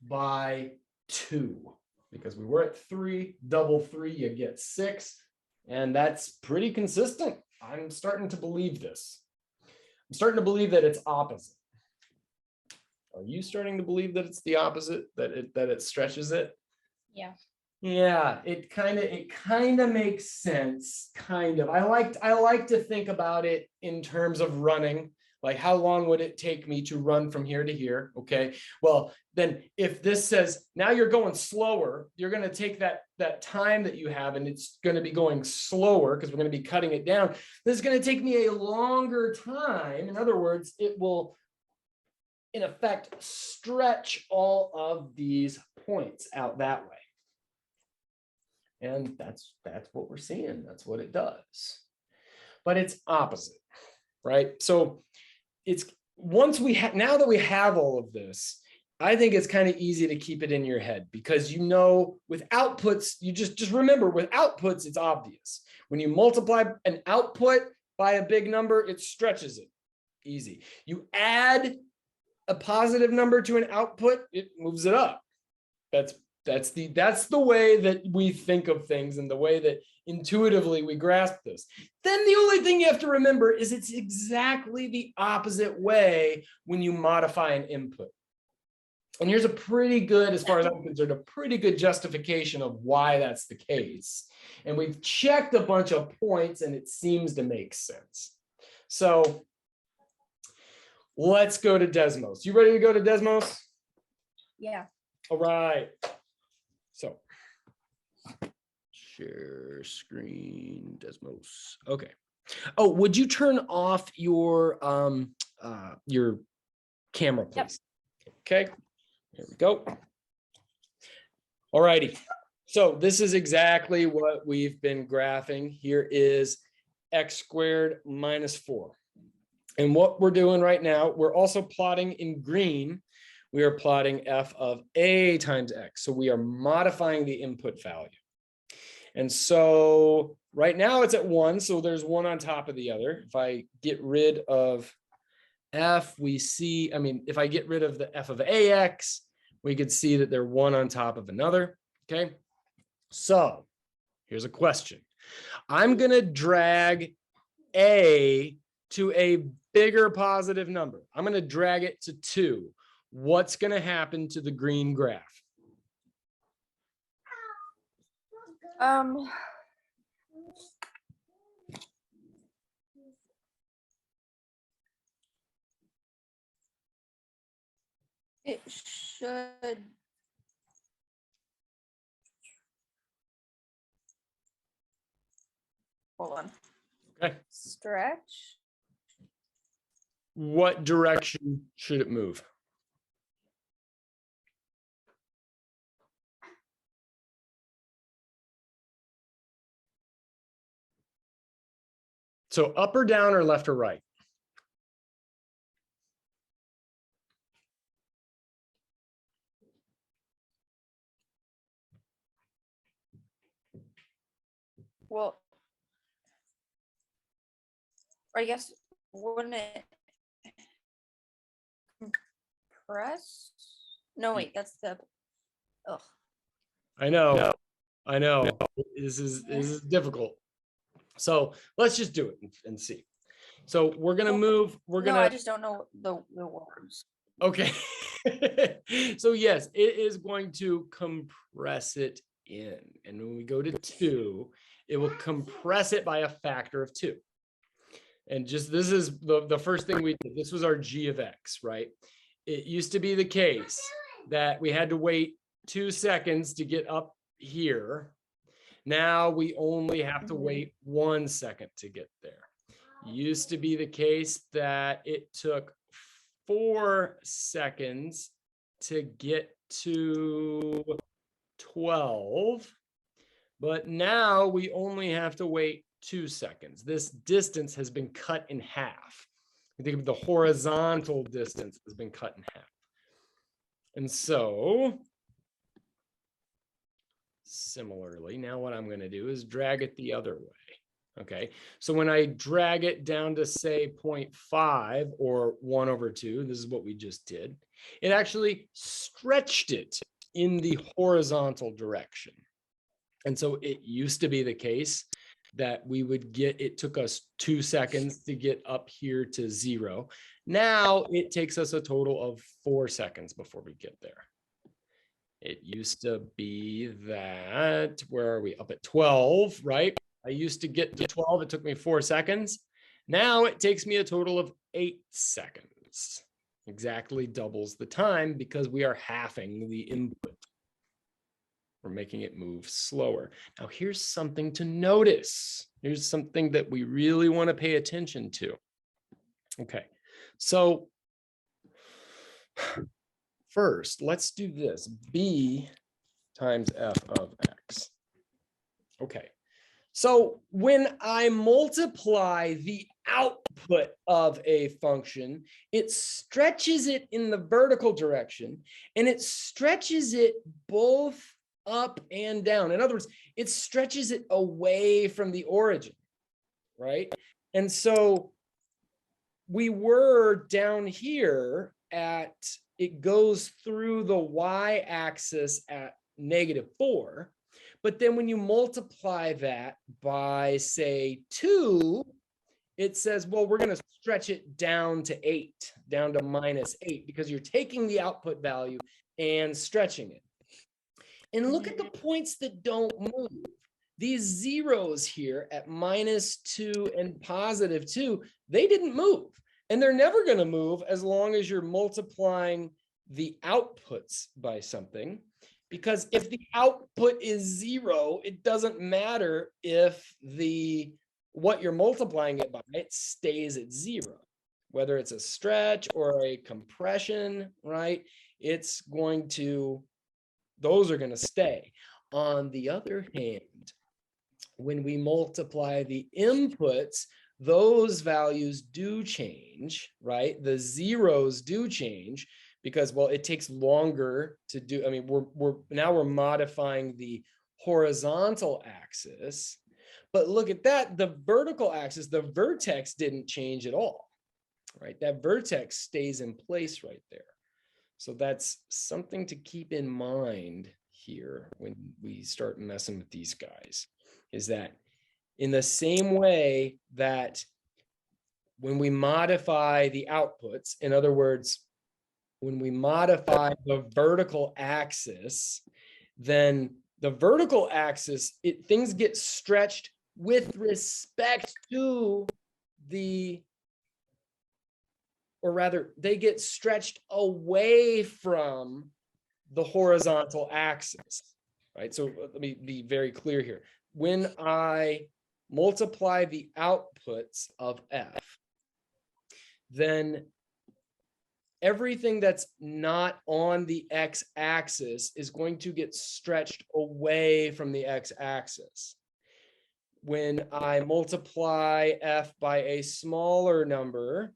by 2. Because we were at 3, double 3, you get 6. And that's pretty consistent. I'm starting to believe this. I'm starting to believe that it's opposite. Are you starting to believe that it's the opposite, that it stretches it? Yeah. Yeah, it kind of makes sense, kind of. I like to think about it in terms of running. Like, how long would it take me to run from here to here? Okay, well, then if this says now you're going slower, you're going to take that time that you have, and it's going to be going slower because we're going to be cutting it down. This is going to take me a longer time. In other words, it will, in effect, stretch all of these points out that way. And that's what we're seeing. That's what it does. But it's opposite, right? So it's once we have, now that we have all of this, I think it's kind of easy to keep it in your head because you know with outputs, you just remember with outputs, it's obvious. When you multiply an output by a big number, it stretches it. Easy. You add a positive number to an output, it moves it up. That's the way that we think of things and the way that intuitively we grasp this. Then the only thing you have to remember is it's exactly the opposite way when you modify an input. And here's a pretty good, as far as I'm concerned, a pretty good justification of why that's the case. And we've checked a bunch of points and it seems to make sense. So let's go to Desmos. You ready to go to Desmos? Yeah. All right. So share screen, Desmos. Okay. Oh, would you turn off your camera, please? Yep. Okay. There we go. All righty. So this is exactly what we've been graphing. Here is x squared minus 4. And what we're doing right now, we're also plotting in green. We are plotting f of a times x. So we are modifying the input value. And so right now it's at 1. So there's one on top of the other. If I get rid of f, we see, I mean, if I get rid of the f of ax, we could see that they're one on top of another. Okay. So here's a question. I'm going to drag a to a bigger positive number. I'm going to drag it to 2. What's going to happen to the green graph? It should. Hold on. Okay. Stretch. What direction should it move? So up or down or left or right? Well, or I guess wouldn't it compress? No, wait, that's the. Ugh. I know. I know. This is difficult. So let's just do it and see. So we're gonna move. We're gonna. No, I just don't know the words. Okay. So yes, it is going to compress it in. And when we go to 2, it will compress it by a factor of 2. And just this is the first thing we did. This was our g of x, right? It used to be the case that we had to wait 2 seconds to get up here. Now we only have to wait 1 second to get there. Used to be the case that it took 4 seconds to get to 12, but now we only have to wait 2 seconds. This distance has been cut in half. I think the horizontal distance has been cut in half. And so similarly, now what I'm going to do is drag it the other way. Okay, so when I drag it down to say 0.5 or 1/2, this is what we just did. It actually stretched it in the horizontal direction. And so it used to be the case that we would get, it took us 2 seconds to get up here to 0. Now it takes us a total of 4 seconds before we get there. It used to be that, where are we? Up at 12, right? I used to get to 12. It took me 4 seconds. Now it takes me a total of 8 seconds. Exactly doubles the time because we are halving the input. We're making it move slower. Now here's something to notice. Here's something that we really want to pay attention to. Okay, so first, let's do this. B times f of x. Okay, So when I multiply the output of a function, it stretches it in the vertical direction, and it stretches it both up and down. In other words, it stretches it away from the origin, right? And so we were down here at, it goes through the y-axis at -4. But then when you multiply that by, say, 2, it says, well, we're going to stretch it down to 8, down to -8, because you're taking the output value and stretching it. And look at the points that don't move. These zeros here at -2 and +2, they didn't move. And they're never going to move as long as you're multiplying the outputs by something. Because if the output is 0, it doesn't matter if what you're multiplying it by, it stays at 0. Whether it's a stretch or a compression, right? It's going to, those are going to stay. On the other hand, when we multiply the inputs, those values do change, right? The zeros do change because, well, it takes longer to do. I mean, we're modifying the horizontal axis, but look at that. The vertical axis, the vertex didn't change at all, right? That vertex stays in place right there. So that's something to keep in mind here when we start messing with these guys, is that in the same way that when we modify the outputs, in other words, when we modify the vertical axis, then the vertical axis, things get stretched with respect to the, or rather, they get stretched away from the horizontal axis, right? So let me be very clear here. When I multiply the outputs of f, then everything that's not on the x-axis is going to get stretched away from the x-axis. When I multiply f by a smaller number,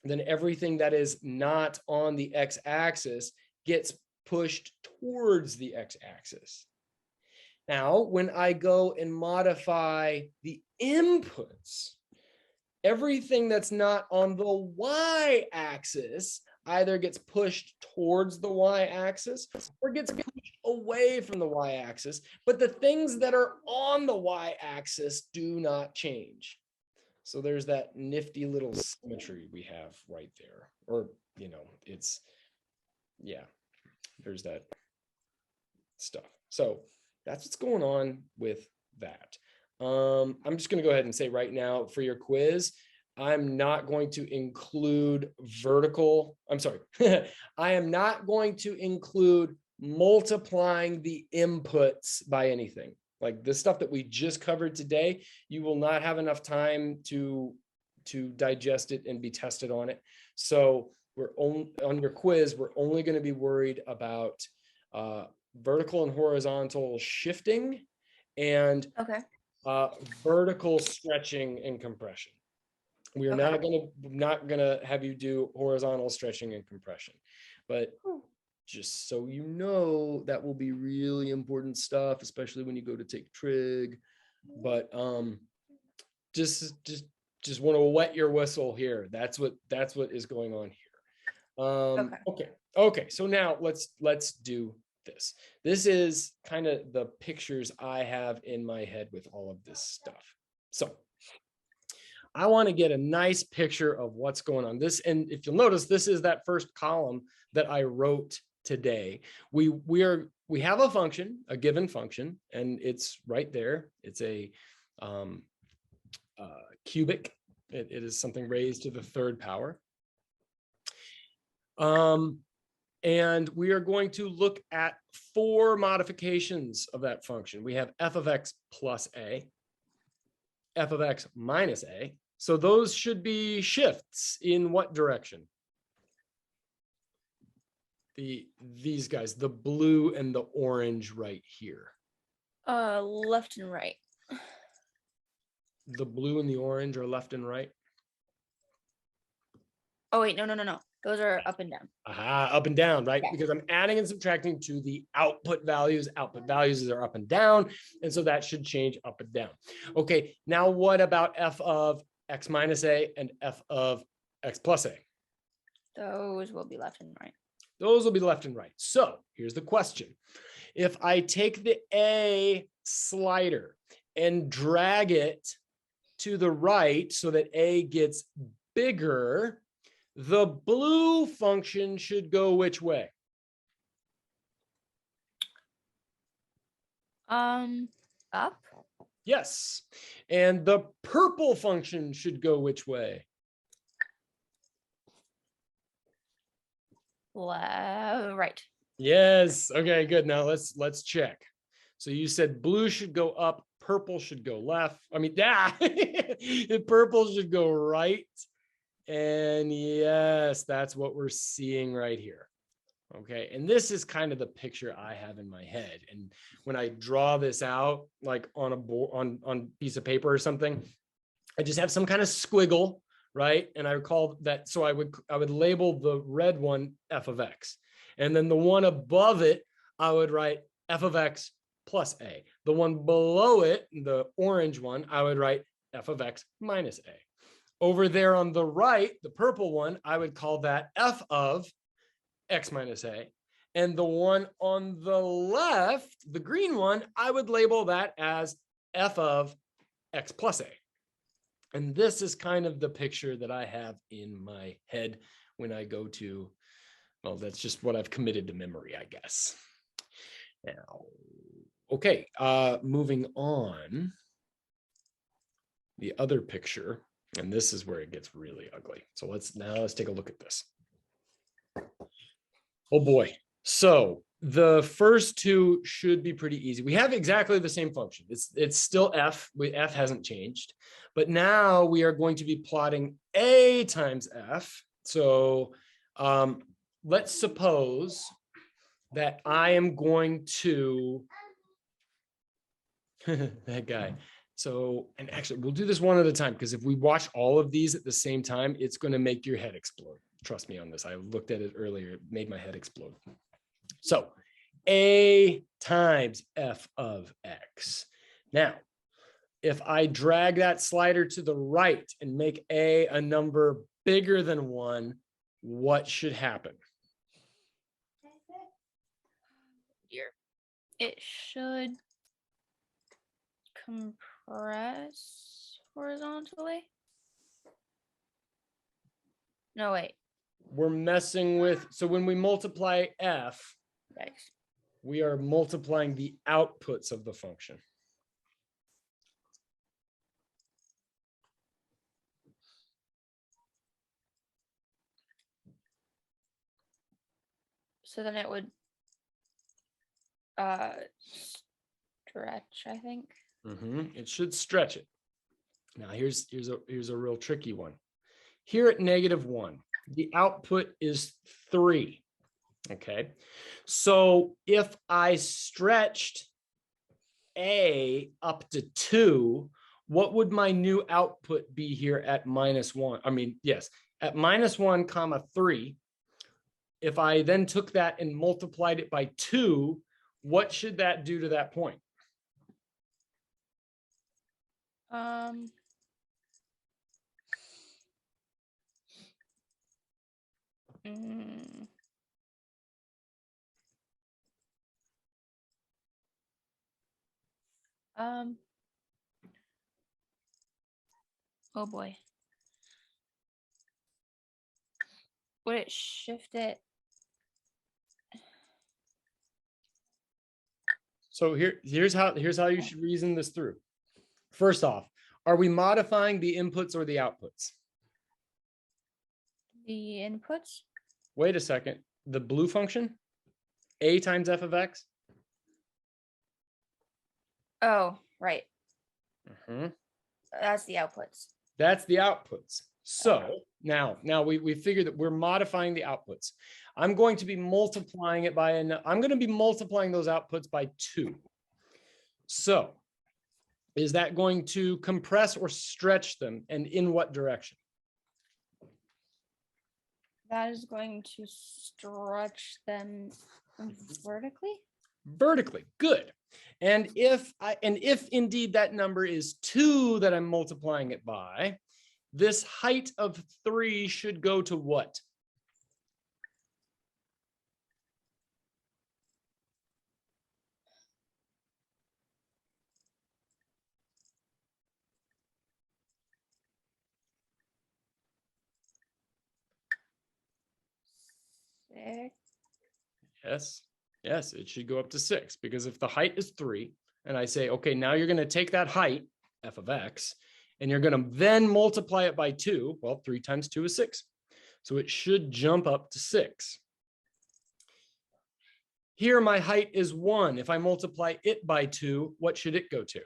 then everything that is not on the x-axis gets pushed towards the x-axis. Now, when I go and modify the inputs, everything that's not on the y-axis either gets pushed towards the y-axis or gets pushed away from the y-axis, but the things that are on the y-axis do not change. So there's that nifty little symmetry we have right there. Or, you know, it's, yeah, there's that stuff. So that's what's going on with that. I'm just going to go ahead and say right now for your quiz, I'm not going to include I am not going to include multiplying the inputs by anything. Like the stuff that we just covered today, you will not have enough time to digest it and be tested on it. So we're on your quiz, we're only going to be worried about vertical and horizontal shifting and vertical stretching and compression. We are not gonna have you do horizontal stretching and compression, but just so you know, that will be really important stuff, especially when you go to take trig. But just want to wet your whistle here. That's what is going on here. Okay. So now let's do this. This is kind of the pictures I have in my head with all of this stuff. So I want to get a nice picture of what's going on. This, and if you'll notice, this is that first column that I wrote today. We have a function, a given function, and it's right there. It's a cubic. It is something raised to the third power. And we are going to look at 4 modifications of that function. We have f of x plus a, f of x minus a. So those should be shifts in what direction? These guys, the blue and the orange right here. Left and right. the blue and the orange are left and right? Oh wait, no. Those are up and down. Aha, up and down, right? Yes. Because I'm adding and subtracting to the output values. Output values are up and down. And so that should change up and down. Okay, now what about f of x minus a and f of x plus a? Those will be left and right. Those will be left and right. So here's the question. If I take the a slider and drag it to the right so that a gets bigger, the blue function should go which way? Up. Yes. And the purple function should go which way? Right. Yes. Okay, good. Now let's check. So you said blue should go up, purple should go left. I mean, yeah, purple should go right. And yes, that's what we're seeing right here. Okay, and this is kind of the picture I have in my head. And when I draw this out, like on a board, on piece of paper or something, I just have some kind of squiggle, right? And I recall that, so I would label the red one f of x, and then the one above it, I would write f of x plus a. The one below it, the orange one, I would write f of x minus a. Over there on the right, the purple one, I would call that f of x minus a. And the one on the left, the green one, I would label that as f of x plus a. And this is kind of the picture that I have in my head when I go to, well, that's just what I've committed to memory, I guess. Now, okay, moving on. The other picture, and this is where it gets really ugly. So let's take a look at this. Oh boy. So the first two should be pretty easy. We have exactly the same function. It's still f. F hasn't changed, but now we are going to be plotting a times f. So let's suppose that I am going to that guy. So, and actually we'll do this one at a time, because if we watch all of these at the same time, it's going to make your head explode. Trust me on this. I looked at it earlier. It made my head explode. So a times f of x. Now, if I drag that slider to the right and make a number bigger than 1, what should happen? Here. It should compress horizontally. No, wait. We're messing with, so when we multiply f, Yikes. we are multiplying the outputs of the function. So then it would stretch, I think. It should stretch it. Now here's a real tricky one. Here at -1, the output is 3. Okay, so if I stretched a up to 2, what would my new output be here at -1? I mean, yes, at -1 comma 3. If I then took that and multiplied it by 2, what should that do to that point? Oh boy. Would it shift it? So here's how you should reason this through. First off, are we modifying the inputs or the outputs? The inputs? Wait a second. The blue function, a times f of x. Oh, right. That's the outputs. That's the outputs. So now we figured that we're modifying the outputs. I'm going to be multiplying it by I'm going to be multiplying those outputs by 2. So is that going to compress or stretch them? And in what direction? That is going to stretch them vertically. Vertically, good. And if indeed that number is 2 that I'm multiplying it by, this height of 3 should go to what? Six. Yes, yes, it should go up to 6, because if the height is 3, and I say, okay, now you're going to take that height, f of x, and you're going to then multiply it by 2, well, 3 times 2 is 6. So it should jump up to 6. Here, my height is 1. If I multiply it by 2, what should it go to?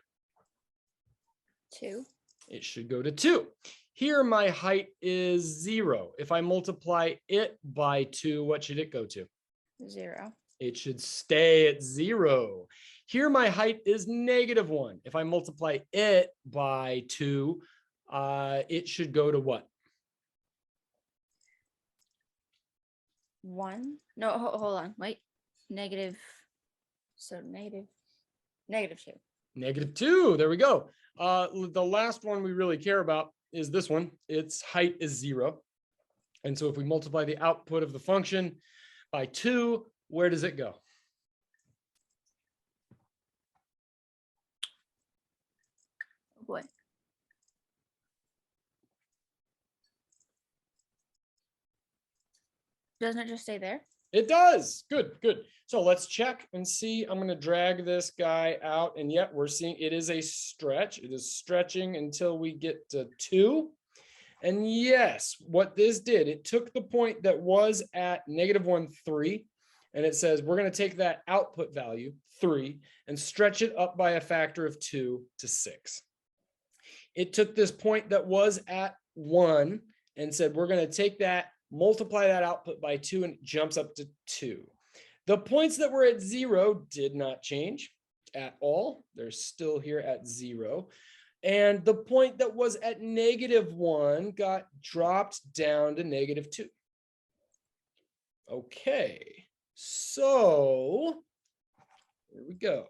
2. It should go to 2. Here, my height is 0. If I multiply it by 2, what should it go to? 0. It should stay at 0. Here, my height is -1. If I multiply it by 2, it should go to what? 1. No, hold on. Wait. Negative. So negative 2. -2. There we go. The last one we really care about is this one. Its height is 0. And so if we multiply the output of the function by 2, where does it go? Oh boy. Doesn't it just stay there? It does. Good, good. So let's check and see. I'm going to drag this guy out. And yet we're seeing it is a stretch. It is stretching until we get to 2. And yes, what this did, it took the point that was at -1, 3. And it says we're going to take that output value, 3, and stretch it up by a factor of 2 to 6. It took this point that was at 1 and said we're going to take that, multiply that output by 2, and it jumps up to 2. The points that were at 0 did not change at all. They're still here at 0. And the point that was at -1 got dropped down to -2. Okay, so here we go.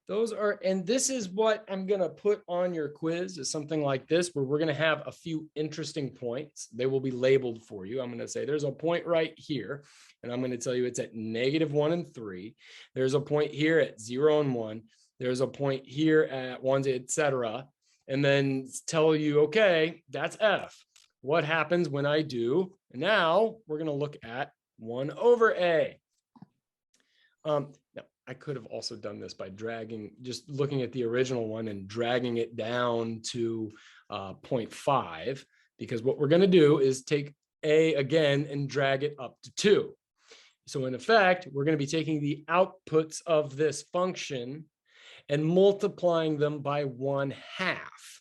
Those are, and this is what I'm going to put on your quiz, is something like this, where we're going to have a few interesting points. They will be labeled for you. I'm going to say there's a point right here, and I'm going to tell you it's at -1 and 3. There's a point here at 0 and 1. There's a point here at 1, etc. And then tell you, okay, that's F. What happens when I do? Now we're going to look at 1 over A. Now, I could have also done this by dragging, just looking at the original one and dragging it down to 0.5, because what we're going to do is take A again and drag it up to 2. So in effect, we're going to be taking the outputs of this function and multiplying them by 1/2.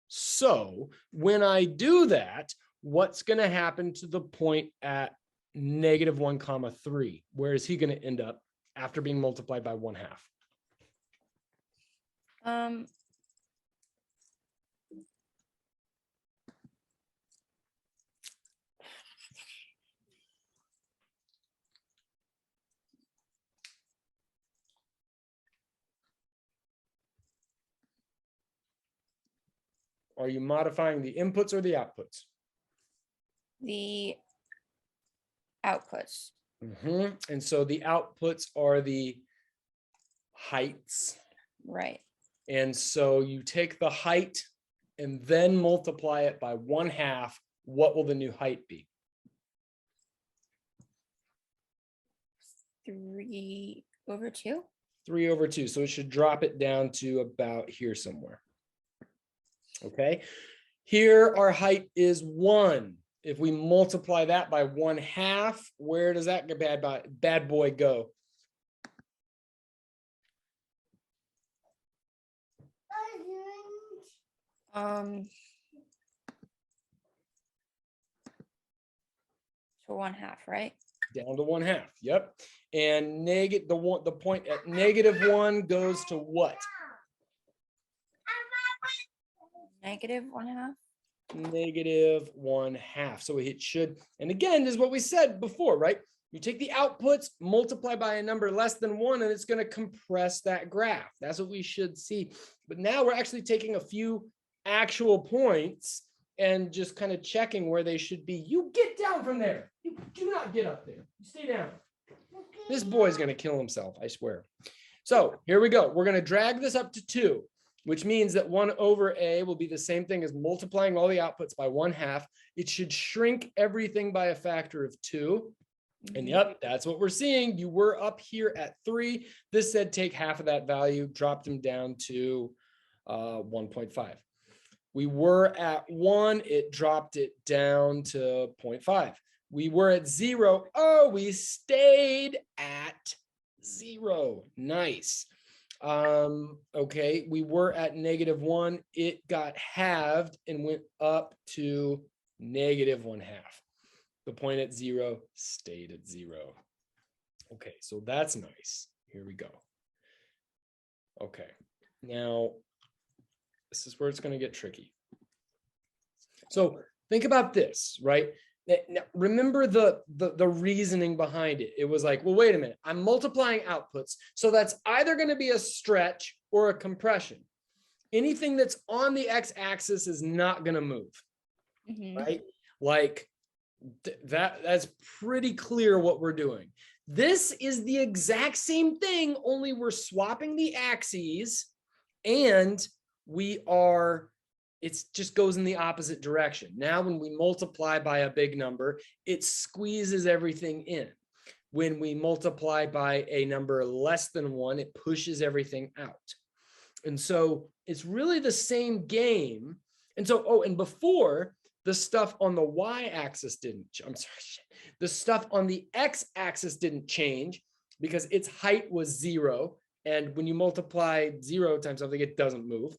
So when I do that, what's going to happen to the point at -1, 3? Where is he going to end up after being multiplied by 1/2? Are you modifying the inputs or the outputs? The outputs. And so the outputs are the heights. Right. And so you take the height and then multiply it by 1/2. What will the new height be? 3 over 2. 3 over 2. So it should drop it down to about here somewhere. Okay. Here our height is 1. If we multiply that by 1/2, where does that bad boy go? For 1/2, right? Down to 1/2. Yep. And the point at -1 goes to what? -1/2. -1/2. So it should, and again, this is what we said before, right? You take the outputs, multiply by a number less than 1, and it's going to compress that graph. That's what we should see. But now we're actually taking a few actual points and just kind of checking where they should be. You get down from there. You do not get up there. You stay down. This boy's going to kill himself, I swear. So here we go. We're going to drag this up to 2, which means that 1/a will be the same thing as multiplying all the outputs by 1/2. It should shrink everything by a factor of 2. And yep, that's what we're seeing. You were up here at 3. This said take half of that value, dropped them down to 1.5. We were at 1, it dropped it down to 0.5. We were at 0. Oh, we stayed at 0. Nice. Okay, we were at -1. It got halved and went up to -1/2. The point at 0 stayed at 0. Okay, so that's nice. Here we go. Okay, now this is where it's going to get tricky. So think about this, right? Now, remember the reasoning behind it. It was like, well, wait a minute. I'm multiplying outputs. So that's either going to be a stretch or a compression. Anything that's on the x-axis is not going to move, right? Like that's pretty clear what we're doing. This is the exact same thing, only we're swapping the axes and it just goes in the opposite direction. Now, when we multiply by a big number, it squeezes everything in. When we multiply by a number less than 1, it pushes everything out. And so it's really the same game. And so, oh, and before, the stuff on the y-axis the stuff on the x-axis didn't change because its height was 0. And when you multiply 0 times something, it doesn't move.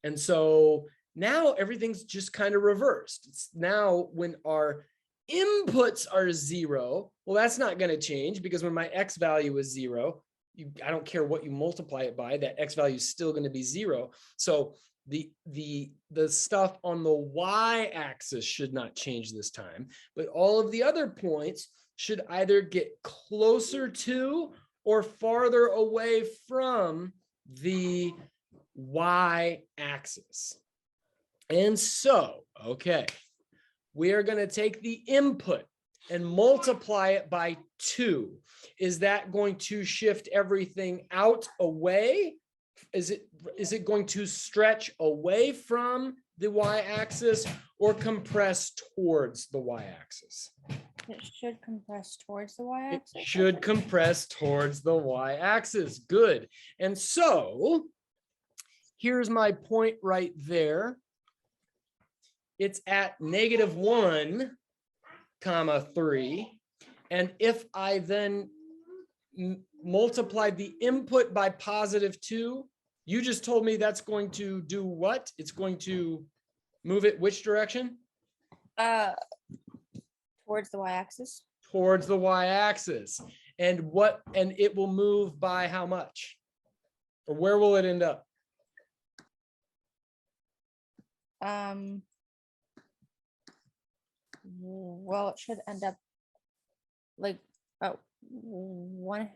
And so now everything's just kind of reversed. It's now when our inputs are 0, well, that's not going to change because when my x value is 0, I don't care what you multiply it by, that x value is still going to be 0. So the stuff on the y-axis should not change this time, but all of the other points should either get closer to or farther away from the y-axis. And so, okay, we are going to take the input and multiply it by 2. Is that going to shift everything out away? Is it going to stretch away from the y-axis or compress towards the y-axis? It should compress towards the y-axis. It should compress towards the y-axis. Good. And so here's my point right there. It's at -1, 3. And if I then multiply the input by +2, you just told me that's going to do what? It's going to move it which direction? Towards the y-axis. Towards the y-axis. And it will move by how much? Or where will it end up? Well, it should end up like 1/2.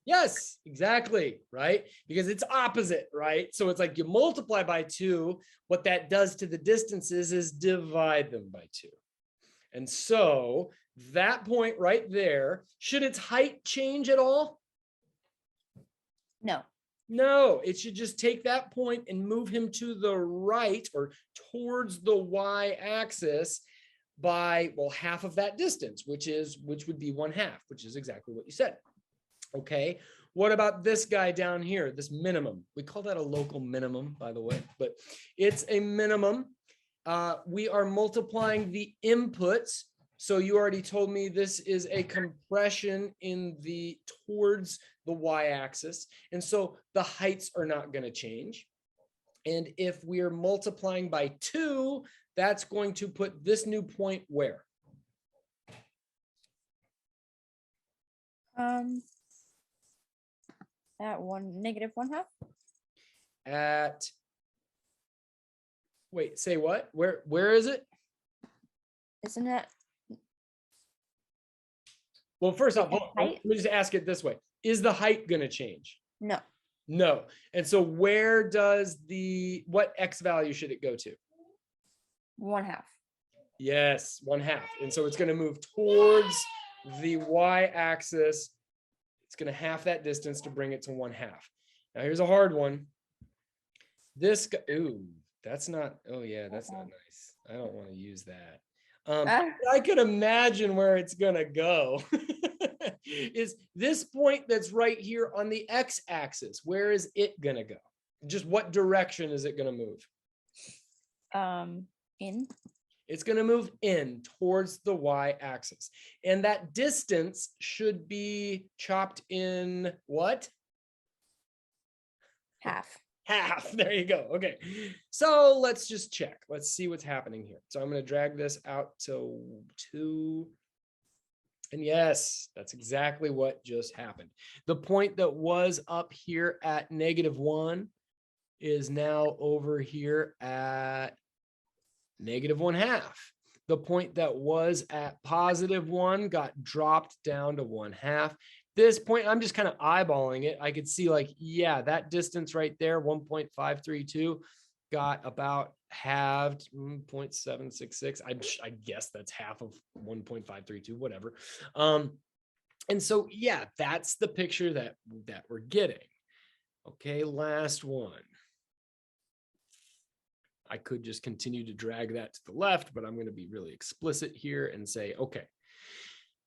Yes, exactly, right? Because it's opposite, right? So it's like you multiply by 2. What that does to the distances is divide them by 2. And so that point right there, should its height change at all? No. No, it should just take that point and move him to the right or towards the y-axis by, well, half of that distance, which would be 1/2, which is exactly what you said. Okay, what about this guy down here, this minimum? We call that a local minimum, by the way, but it's a minimum. We are multiplying the inputs. So you already told me this is a compression towards the y-axis. And so the heights are not going to change. And if we are multiplying by 2, that's going to put this new point where? At -1/2. At, wait, say what? Where is it? Isn't it? Well, first off, The hold on, height? let me just ask it this way. Is the height going to change? No. No. And so where does what X value should it go to? 1/2. Yes, 1/2. And so it's going to move towards the Y axis. It's going to half that distance to bring it to 1/2. Now here's a hard one. This guy, ooh, that's not, oh yeah, that's not nice. I don't want to use that. I could imagine where it's going to go. Is this point that's right here on the X axis, where is it going to go? Just what direction is it going to move? In. It's going to move in towards the Y axis. And that distance should be chopped in what? Half. Half. There you go. Okay. So let's just check. Let's see what's happening here. So I'm going to drag this out to 2. And yes, that's exactly what just happened. The point that was up here at -1 is now over here at -1/2. The point that was at +1 got dropped down to 1/2. This point, I'm just kind of eyeballing it. I could see like, yeah, that distance right there, 1.532, got about halved, 0.766. I guess that's half of 1.532, whatever. And so, yeah, that's the picture that we're getting. Okay, last one. I could just continue to drag that to the left, but I'm going to be really explicit here and say, okay,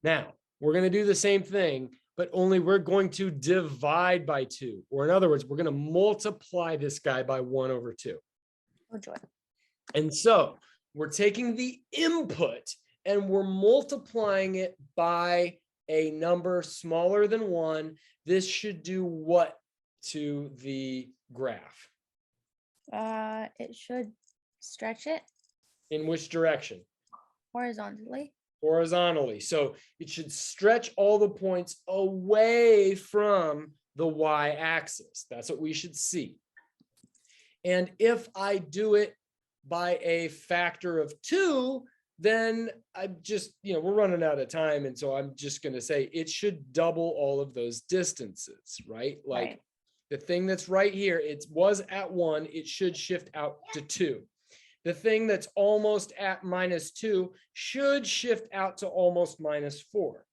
now we're going to do the same thing, but only we're going to divide by 2. Or in other words, we're going to multiply this guy by 1/2. Oh, joy. And so we're taking the input and we're multiplying it by a number smaller than 1. This should do what to the graph? It should stretch it In which direction? horizontally. Horizontally. So it should stretch all the points away from the Y axis. That's what we should see. And if I do it by a factor of 2, then I'm just, we're running out of time. And so I'm just going to say it should double all of those distances, right? Like Right. the thing that's right here, it was at 1, it should shift out to 2. The thing that's almost at -2 should shift out to almost -4.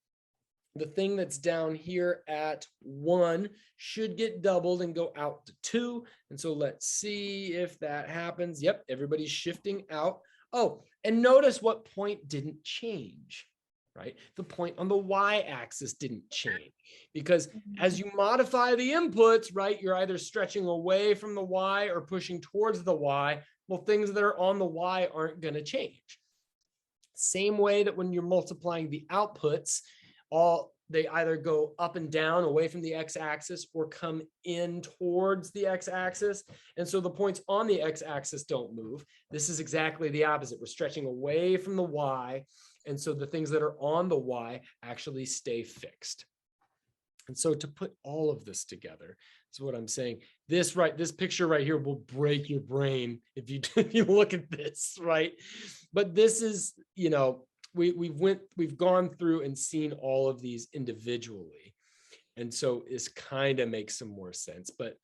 The thing that's down here at 1 should get doubled and go out to 2. And so let's see if that happens. Yep, everybody's shifting out. Oh, and notice what point didn't change, right? The point on the Y axis didn't change because as you modify the inputs, right, you're either stretching away from the Y or pushing towards the Y. Well, things that are on the Y aren't going to change. Same way that when you're multiplying the outputs, they either go up and down away from the x-axis or come in towards the x-axis. And so the points on the x-axis don't move. This is exactly the opposite. We're stretching away from the y. And so the things that are on the y actually stay fixed. And so to put all of this together is what I'm saying. This picture right here will break your brain if you look at this, right? But this is, we've gone through and seen all of these individually. And so this kind of makes some more sense, but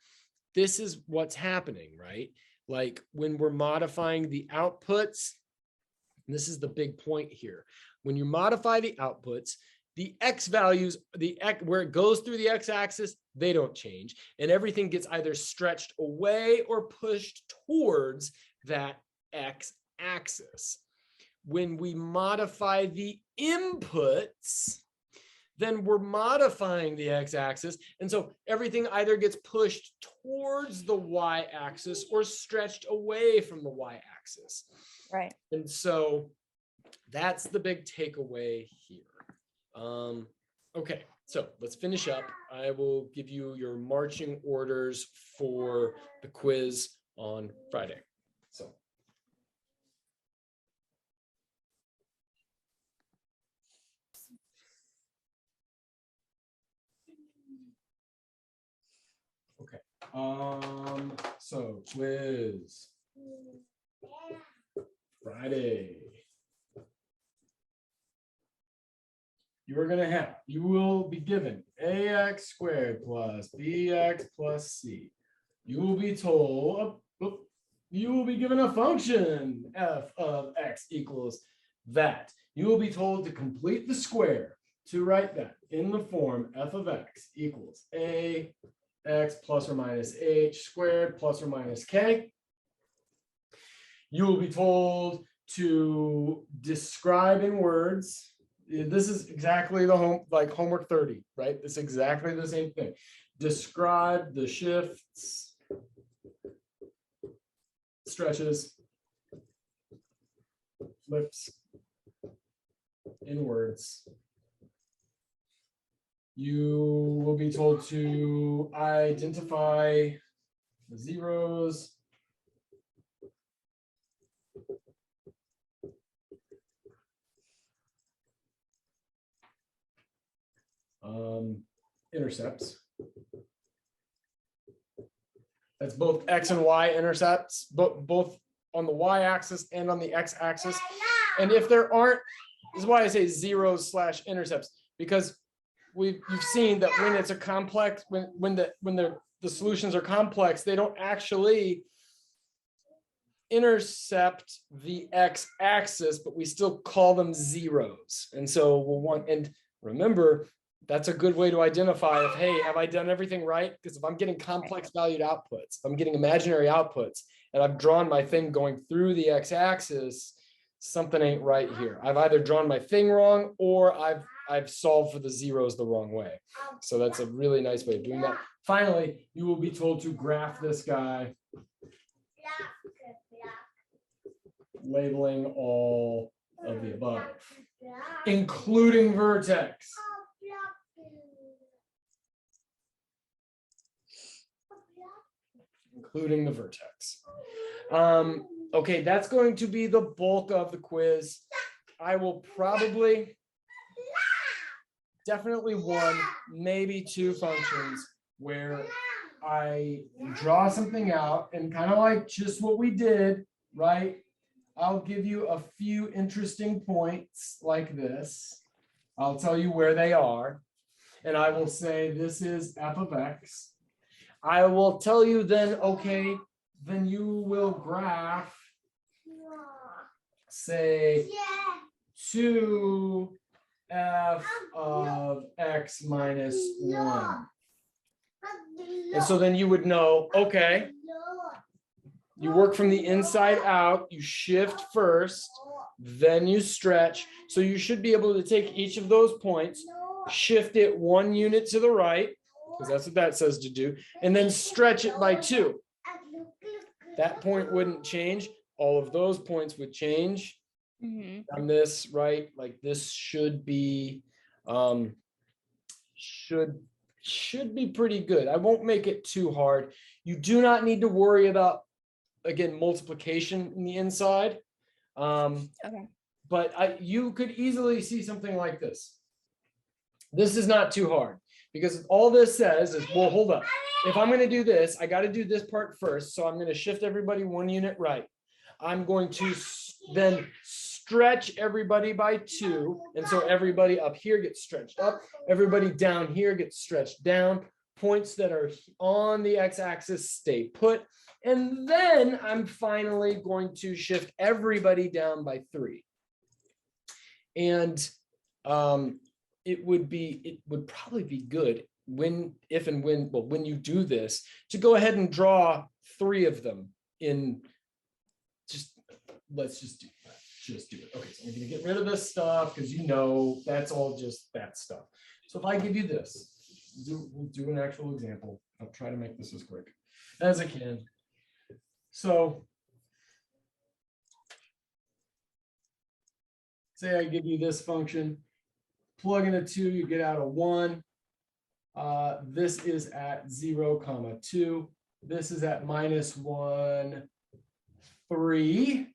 this is what's happening, right? Like when we're modifying the outputs, and this is the big point here. When you modify the outputs, the X values, where it goes through the X axis, they don't change. And everything gets either stretched away or pushed towards that X axis. When we modify the inputs, then we're modifying the X axis. And so everything either gets pushed towards the Y axis or stretched away from the Y axis. Right. And so that's the big takeaway here. Okay, so let's finish up. I will give you your marching orders for the quiz on Friday. So. So quiz Friday. You will be given ax squared plus bx plus c. You will be told, you will be given a function f of x equals that. You will be told to complete the square to write that in the form f of x equals a x plus or minus h squared plus or minus k. You will be told to describe in words. This is exactly the homework 30, right? It's exactly the same thing. Describe the shifts, stretches, flips in words. You will be told to identify the zeros, intercepts. That's both x and y intercepts, both on the y-axis and on the x-axis. And if there aren't, this is why I say zeros / intercepts, because you've seen that when it's a complex, when the solutions are complex, they don't actually intercept the x-axis, but we still call them zeros. And so we'll want, and remember, that's a good way to identify if, hey, have I done everything right? Because if I'm getting complex valued outputs, if I'm getting imaginary outputs, and I've drawn my thing going through the x-axis, something ain't right here. I've either drawn my thing wrong or I've solved for the zeros the wrong way. So that's a really nice way of doing that. Finally, you will be told to graph this guy, labeling all of the above, including vertex. Including the vertex. Okay, that's going to be the bulk of the quiz. I will probably, definitely one, maybe two functions where I draw something out and kind of like just what we did, right? I'll give you a few interesting points like this. I'll tell you where they are. And I will say, this is f of x. I will tell you then, okay, then you will graph, say, 2 f of x minus 1. And so then you would know, okay, you work from the inside out, you shift first, then you stretch. So you should be able to take each of those points, shift it 1 unit to the right, because that's what that says to do, and then stretch it by 2. That point wouldn't change. All of those points would change. On this, right? Like this should be should be pretty good. I won't make it too hard. You do not need to worry about, again, multiplication in the inside. Okay. But you could easily see something like this. This is not too hard, because all this says is, well, hold up. If I'm going to do this, I got to do this part first. So I'm going to shift everybody 1 unit right. I'm going to then stretch everybody by 2. And so everybody up here gets stretched up. Everybody down here gets stretched down. Points that are on the x-axis stay put. And then I'm finally going to shift everybody down by 3. And it would probably be good when you do this, to go ahead and draw 3 of them in. Let's just do it. Okay, so I'm going to get rid of this stuff, because that's all just that stuff. So if I give you this, we'll do an actual example. I'll try to make this as quick as I can. So say I give you this function, plug in a 2, you get out a 1. This is at 0, 2. This is at -1, 3.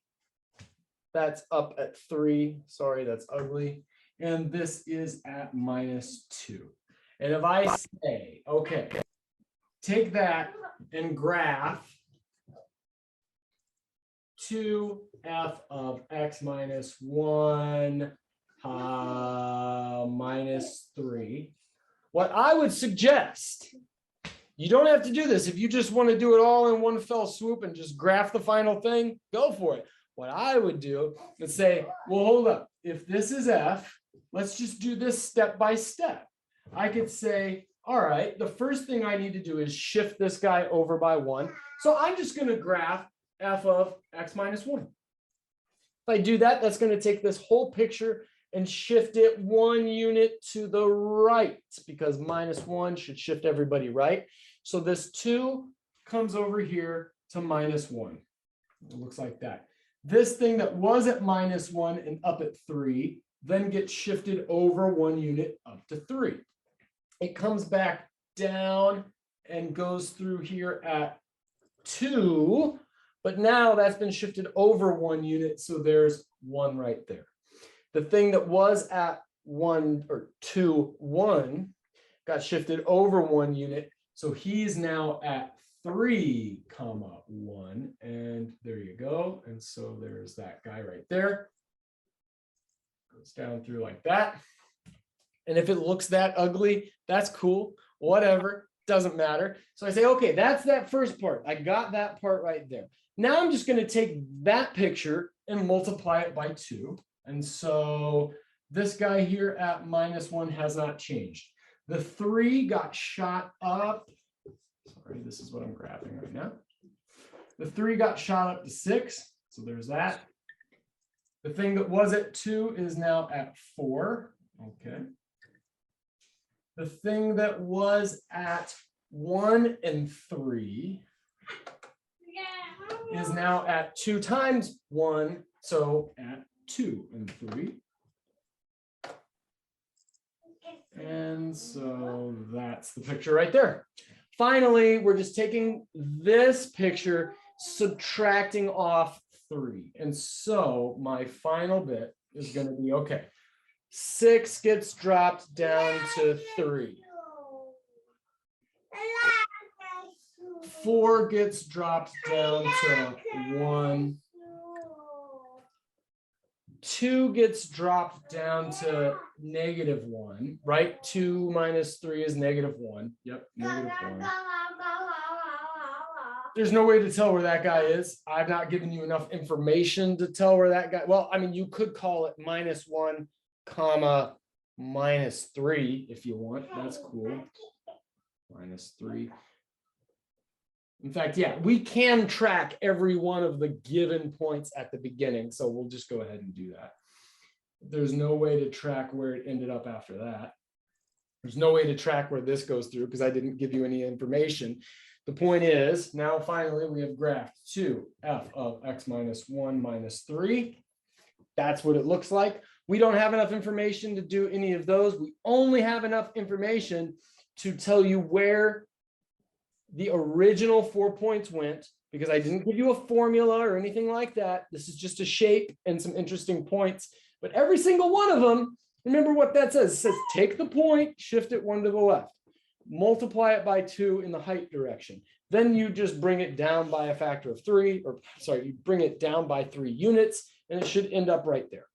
That's up at 3. Sorry, that's ugly. And this is at -2. And if I say, okay, take that and graph 2f of x minus 1 minus 3. What I would suggest, you don't have to do this. If you just want to do it all in one fell swoop and just graph the final thing, go for it. What I would do is say, well, hold up. If this is f, let's just do this step by step. I could say, all right, the first thing I need to do is shift this guy over by 1. So I'm just going to graph f of x minus 1. If I do that, that's going to take this whole picture and shift it 1 unit to the right, because minus 1 should shift everybody right. So this 2 comes over here to minus 1. It looks like that. This thing that was at minus 1 and up at 3 then gets shifted over 1 unit up to 3. It comes back down and goes through here at 2, but now that's been shifted over 1 unit, so there's 1 right there. The thing that was at 1 or 2, 1 got shifted over 1 unit, so he's now at 3, 1, and there you go. And so there's that guy right there. Goes down through like that. And if it looks that ugly, that's cool, whatever, doesn't matter. So I say, okay, that's that first part. I got that part right there. Now I'm just going to take that picture and multiply it by 2. And so this guy here at minus 1 has not changed. The 3 got shot up. Sorry, this is what I'm graphing right now. The 3 got shot up to 6. So there's that. The thing that was at 2 is now at 4. Okay. The thing that was at 1 and 3 is now at 2 times 1. So at 2 and 3. And so that's the picture right there. Finally, we're just taking this picture, subtracting off 3. And so my final bit is going to be, okay, 6 gets dropped down to 3. 4 gets dropped down to 1. 2 gets dropped down to -1, right? 2 minus 3 is -1. Yep, -1. There's no way to tell where that guy is. I've not given you enough information to tell where that guy, well, I mean, you could call it -1, -3 if you want. That's cool. -3. In fact, yeah, we can track every one of the given points at the beginning, so we'll just go ahead and do that. There's no way to track where it ended up after that. There's no way to track where this goes through because I didn't give you any information. The point is, now finally we have graphed 2f of x minus 1 minus 3. That's what it looks like. We don't have enough information to do any of those. We only have enough information to tell you where the original 4 points went, because I didn't give you a formula or anything like that. This is just a shape and some interesting points. But every single one of them, remember what that says. It says take the point, shift it 1 to the left, multiply it by 2 in the height direction. Then you just bring it down by a factor of 3, or sorry, you bring it down by 3 units, and it should end up right there.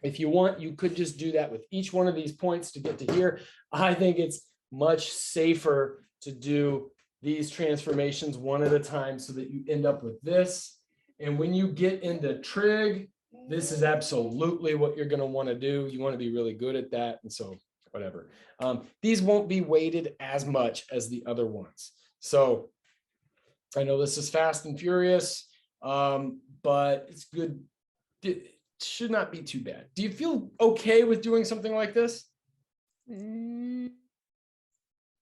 If you want, you could just do that with each one of these points to get to here. I think it's much safer to do these transformations one at a time so that you end up with this. And when you get into trig, this is absolutely what you're going to want to do. You want to be really good at that. And so whatever. These won't be weighted as much as the other ones. So I know this is fast and furious, but it's good. It should not be too bad. Do you feel okay with doing something like this?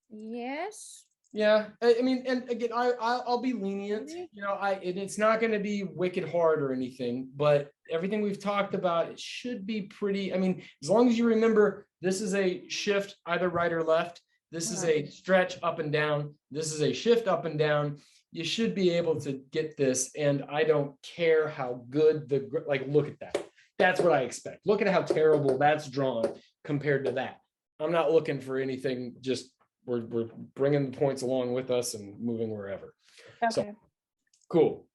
Yes. Yeah, I mean, and again, I'll be lenient, you know, and it's not going to be wicked hard or anything, but everything we've talked about, it should be pretty, I mean, as long as you remember, this is a shift either right or left. This is a stretch up and down. This is a shift up and down. You should be able to get this. And I don't care how good like, look at that. That's what I expect. Look at how terrible that's drawn compared to that. I'm not looking for anything, just we're bringing the points along with us and moving wherever. Okay. So, cool.